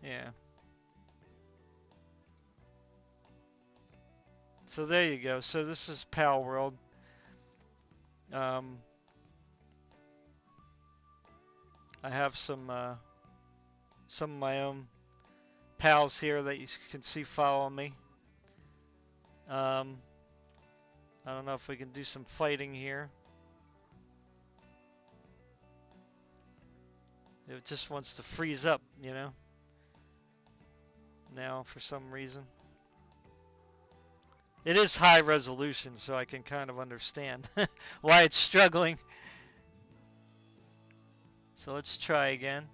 yeah. So there you go. So this is Palworld. I have some of my own pals here that you can see following me. I don't know if we can do some fighting here. It just wants to freeze up, you know, now for some reason. It is high resolution, so I can kind of understand why it's struggling. So let's try again.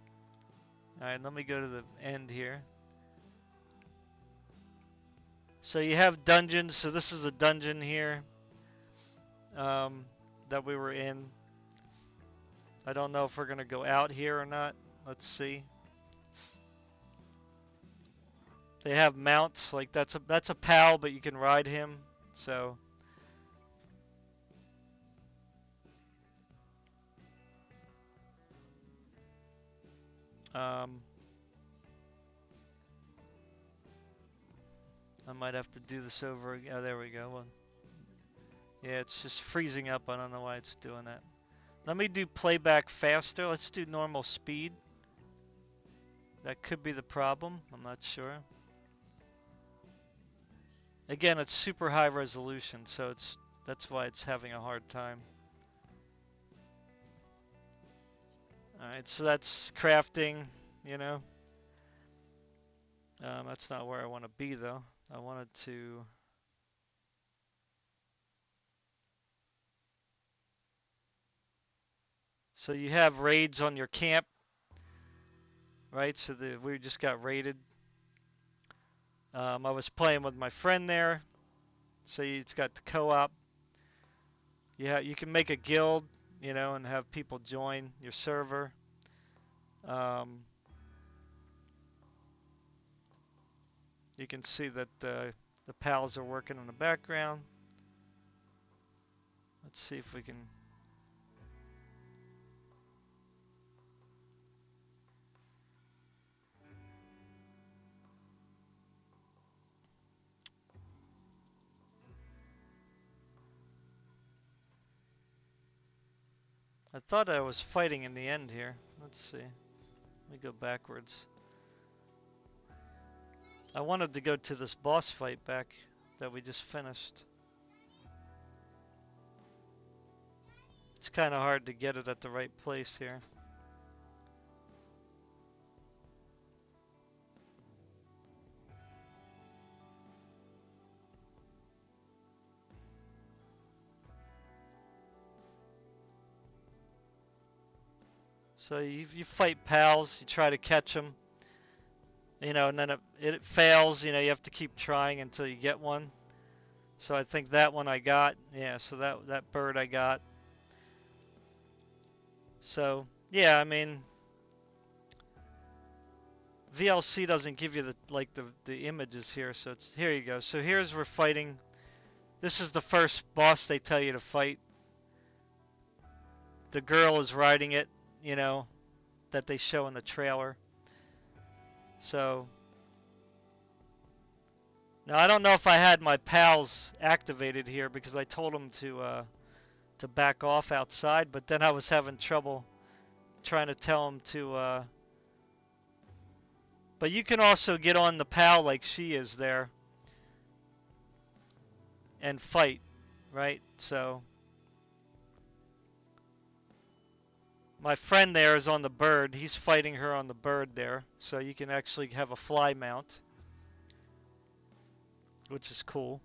Alright, let me go to the end here. So you have dungeons. So this is a dungeon here that we were in. I don't know if we're going to go out here or not. Let's see. They have mounts, like that's a pal, but you can ride him. So I might have to do this over again. Oh, there we go. Well, yeah, it's just freezing up. I don't know why it's doing that. Let me do playback faster. Let's do normal speed. That could be the problem. I'm not sure. Again, it's super high resolution, so that's why it's having a hard time. Alright, so that's crafting, you know. That's not where I want to be, though. I wanted to... So you have raids on your camp, right? So we just got raided. I was playing with my friend there. So it's got the co-op. Yeah, you can make a guild, you know, and have people join your server. You can see that the pals are working in the background. Let's see if we can... I thought I was fighting in the end here. Let's see. Let me go backwards. I wanted to go to this boss fight back that we just finished. It's kind of hard to get it at the right place here. So you fight pals, you try to catch them, you know, and then it fails, you know, you have to keep trying until you get one. So I think that one I got, yeah, so that bird I got. So, yeah, I mean, VLC doesn't give you the images here, so it's here you go. So here's we're fighting. This is the first boss they tell you to fight. The girl is riding it, you know, that they show in the trailer. So now I don't know if I had my pals activated here because I told them to back off outside, but then I was having trouble trying to tell them to. But you can also get on the pal like she is there and fight, right? So my friend there is on the bird. He's fighting her on the bird there. So you can actually have a fly mount, which is cool.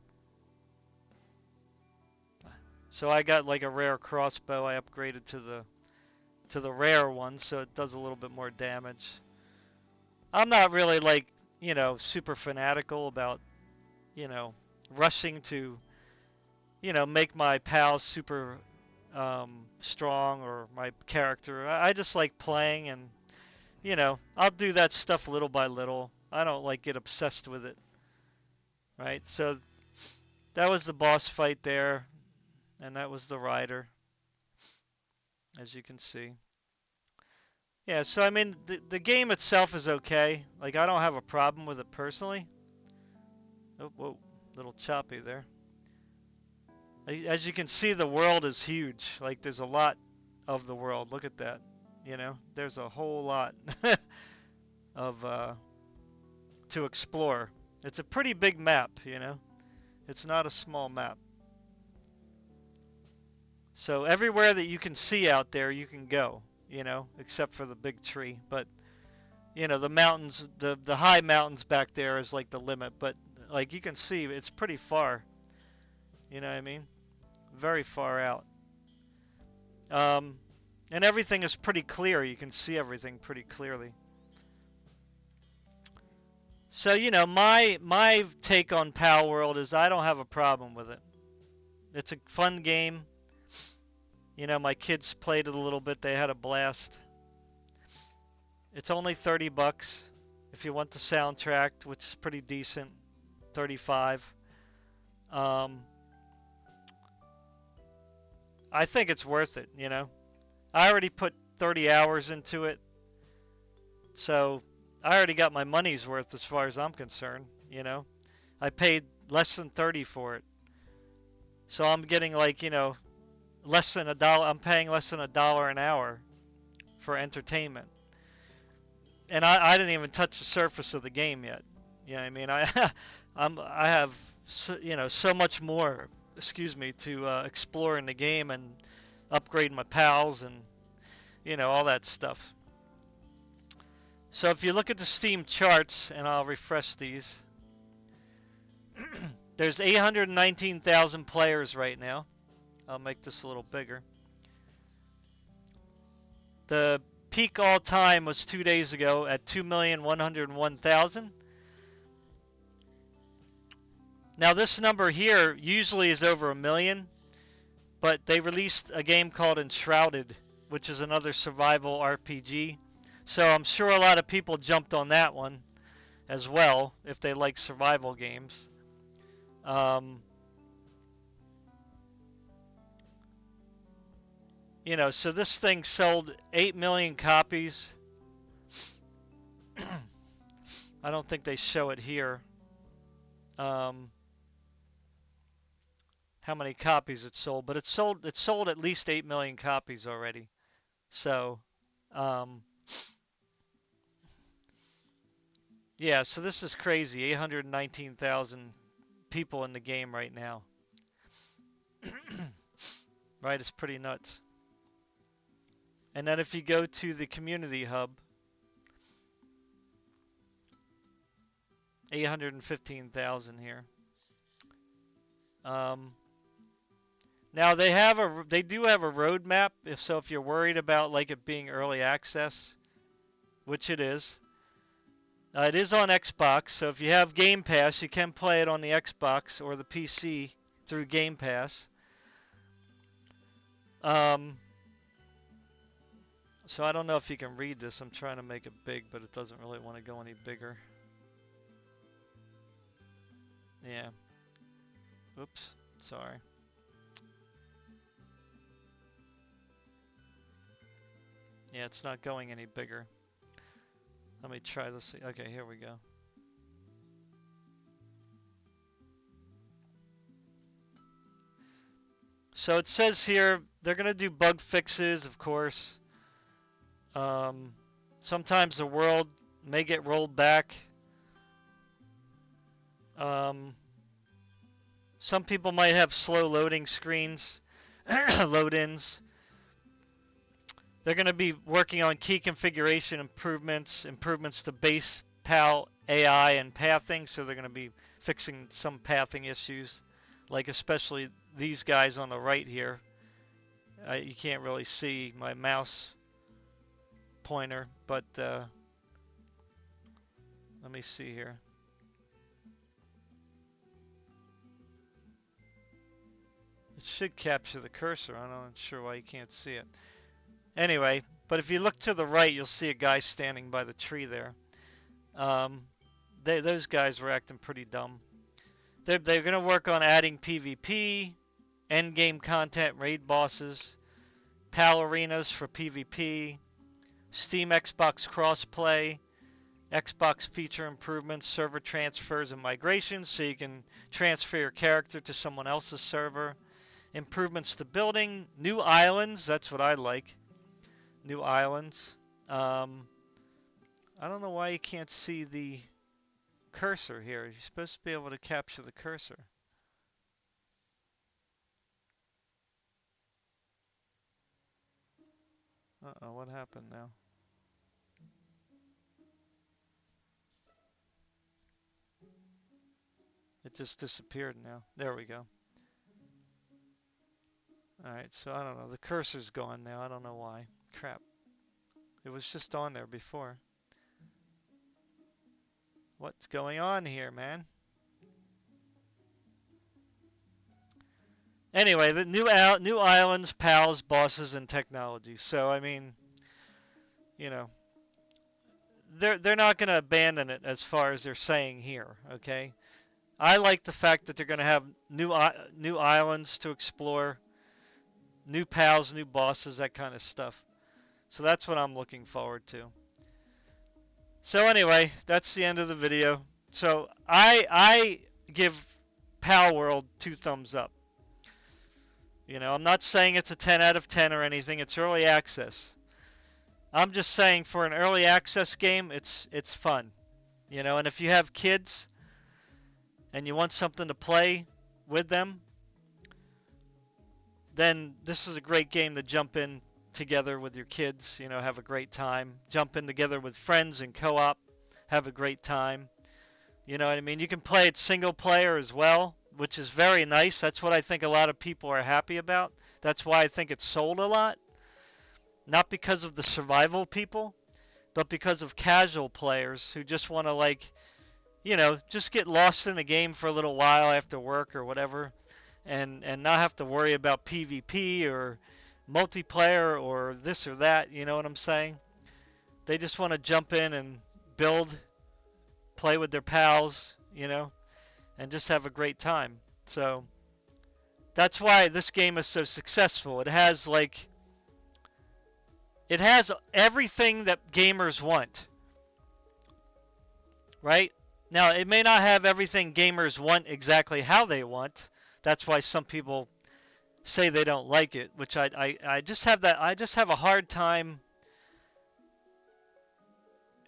So I got like a rare crossbow. I upgraded to the rare one, so it does a little bit more damage. I'm not really like, you know, super fanatical about, you know, rushing to, you know, make my pals super strong or my character. I just like playing, and, you know, I'll do that stuff little by little. I don't like get obsessed with it, right? So that was the boss fight there, and that was the rider, as you can see. Yeah, so I mean, the game itself is okay. Like, I don't have a problem with it personally. Oh, whoa, little choppy there. As you can see, the world is huge. Like, there's a lot of the world. Look at that. You know, there's a whole lot of to explore. It's a pretty big map, you know. It's not a small map. So everywhere that you can see out there, you can go, you know, except for the big tree. But, you know, the mountains, the high mountains back there is like the limit. But, like, you can see, it's pretty far. You know what I mean? Very far out. And everything is pretty clear. You can see everything pretty clearly. So, you know, my take on Palworld is I don't have a problem with it. It's a fun game. You know, my kids played it a little bit. They had a blast. It's only 30 bucks if you want the soundtrack, which is pretty decent. 35. I think it's worth it, you know. I already put 30 hours into it. So, I already got my money's worth as far as I'm concerned, you know. I paid less than 30 for it. So, I'm getting like, you know, less than $1. I'm paying less than $1 an hour for entertainment. And I didn't even touch the surface of the game yet. You know what I mean? I have so, you know, so much more, excuse me, to explore in the game and upgrade my pals and, you know, all that stuff. So if you look at the Steam charts, and I'll refresh these, there's 819,000 players right now. I'll make this a little bigger. The peak all time was 2 days ago at 2,101,000. Now this number here usually is over 1 million, but they released a game called Enshrouded, which is another survival RPG. So I'm sure a lot of people jumped on that one as well if they like survival games. You know, so this thing sold 8 million copies. I don't think they show it here. How many copies it sold, but it sold at least 8 million copies already. So, Yeah, so this is crazy. 819,000 people in the game right now. Right, it's pretty nuts. And then if you go to the community hub, 815,000 here. Um, Now they do have a roadmap. If you're worried about like it being early access, which it is on Xbox. So if you have Game Pass, you can play it on the Xbox or the PC through Game Pass. Um, so I don't know if you can read this. I'm trying to make it big, but it doesn't really want to go any bigger. Yeah. Oops. Sorry. Yeah, it's not going any bigger. Let me try this. Okay, here we go. So it says here they're going to do bug fixes, of course. Sometimes the world may get rolled back. Some people might have slow loading screens, load-ins. They're going to be working on key configuration improvements to base PAL AI and pathing. So they're going to be fixing some pathing issues, like especially these guys on the right here. You can't really see my mouse pointer, but let me see here. It should capture the cursor. I'm not sure why you can't see it. Anyway, but if you look to the right, you'll see a guy standing by the tree there. Those guys were acting pretty dumb. They're going to work on adding PvP, endgame content, raid bosses, PAL arenas for PvP, Steam Xbox crossplay, Xbox feature improvements, server transfers and migrations so you can transfer your character to someone else's server, improvements to building, new islands, that's what I like, new islands. I don't know why you can't see the cursor here. You're supposed to be able to capture the cursor. Uh-oh, what happened now? It just disappeared now. There we go. Alright, so I don't know. The cursor's gone now. I don't know why. Crap. It was just on there before. What's going on here, man? Anyway, the new islands, pals, bosses, and technology. So I mean, you know, they're not going to abandon it as far as they're saying here. Okay, I like the fact that they're going to have new islands to explore, new pals, new bosses, that kind of stuff. So that's what I'm looking forward to. So anyway, that's the end of the video. So I give Palworld 2 thumbs up. You know, I'm not saying it's a 10 out of 10 or anything. It's early access. I'm just saying for an early access game, it's fun. You know, and if you have kids and you want something to play with them, then this is a great game to jump in together with your kids, you know, have a great time. Jump in together with friends and co-op, have a great time. You know what I mean? You can play it single player as well, which is very nice. That's what I think a lot of people are happy about. That's why I think it's sold a lot. Not because of the survival people, but because of casual players who just want to, like, you know, just get lost in the game for a little while after work or whatever, and not have to worry about PvP or multiplayer or this or that. You know what I'm saying? They just want to jump in and build, play with their pals, you know, and just have a great time. So that's why this game is so successful. It has everything that gamers want. Right? Now, it may not have everything gamers want exactly how they want. That's why some people say they don't like it, which I just have a hard time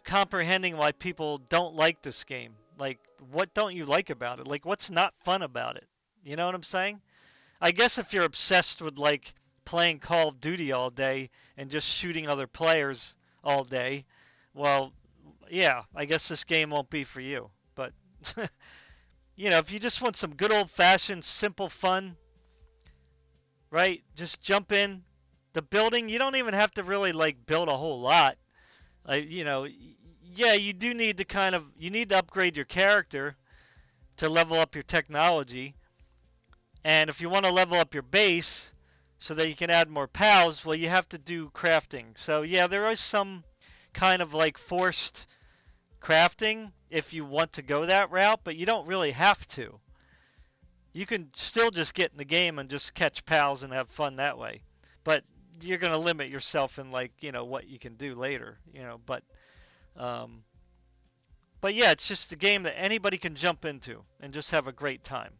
comprehending why people don't like this game. Like, what don't you like about it? Like, what's not fun about it? You know what I'm saying? I guess if you're obsessed with like playing Call of Duty all day and just shooting other players all day, well, yeah, I guess this game won't be for you. But you know, if you just want some good old-fashioned simple fun, right? Just jump in. The building, you don't even have to really like build a whole lot. Like, you know, yeah, you do need to you need to upgrade your character to level up your technology. And if you want to level up your base so that you can add more pals, well, you have to do crafting. So yeah, there is some kind of like forced crafting if you want to go that route, but you don't really have to. You can still just get in the game and just catch pals and have fun that way. But you're going to limit yourself in like, you know, what you can do later, you know, um but yeah, it's just a game that anybody can jump into and just have a great time.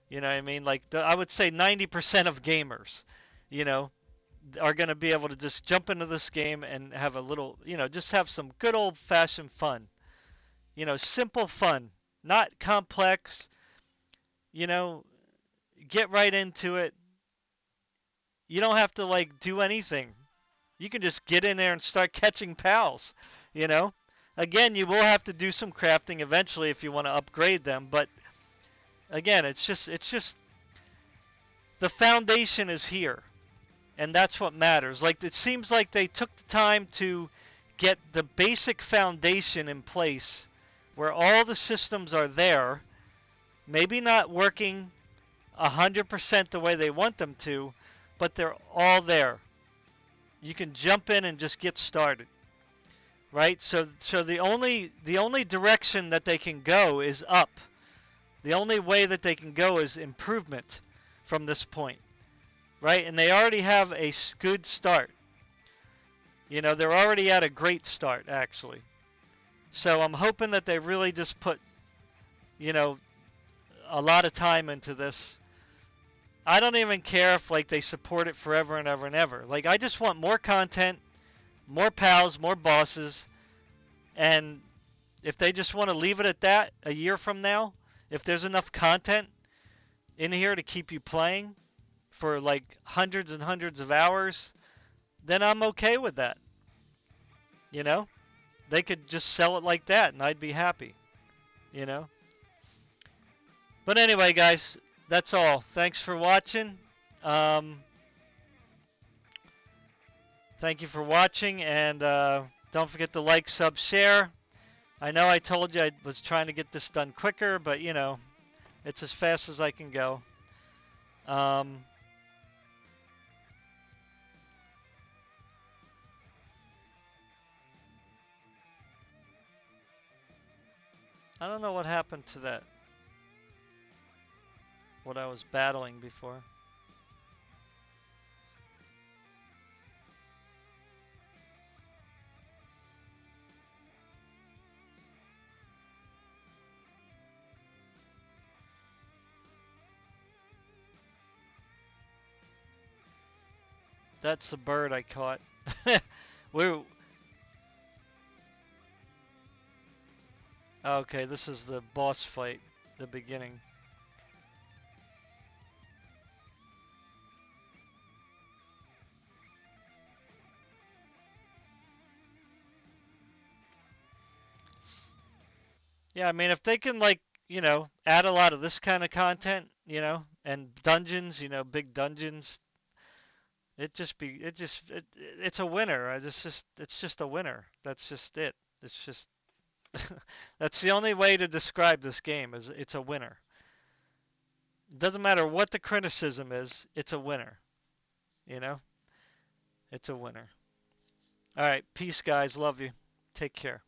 You know what I mean? Like I would say 90% of gamers, you know, are going to be able to just jump into this game and have a little, you know, just have some good old-fashioned fun. You know, simple fun, not complex, you know, get right into it. You don't have to like do anything. You can just get in there and start catching pals, you know? Again, you will have to do some crafting eventually if you want to upgrade them, but again, it's just the foundation is here, and that's what matters. Like it seems like they took the time to get the basic foundation in place where all the systems are there, maybe not working 100% the way they want them to, but they're all there. You can jump in and just get started. Right? So the only direction that they can go is up. The only way that they can go is improvement from this point. Right? And they already have a good start. You know, they're already at a great start actually. So I'm hoping that they really just put, you know, a lot of time into this. I don't even care if like they support it forever and ever and ever. Like I just want more content, more pals, more bosses, and if they just want to leave it at that a year from now, if there's enough content in here to keep you playing for like hundreds and hundreds of hours, then I'm okay with that. You know? They could just sell it like that and I'd be happy. You know? But anyway, guys, that's all. Thanks for watching. Thank you for watching, and don't forget to like, sub, share. I know I told you I was trying to get this done quicker, but you know, it's as fast as I can go. I don't know what happened to that. What I was battling before. That's the bird I caught. Okay, this is the boss fight, the beginning. Yeah, I mean, if they can, like, you know, add a lot of this kind of content, you know, and dungeons, you know, big dungeons, it's a winner. It's just a winner. That's just it. It's just, that's the only way to describe this game is it's a winner. It doesn't matter what the criticism is, it's a winner. You know? It's a winner. All right, peace, guys. Love you. Take care.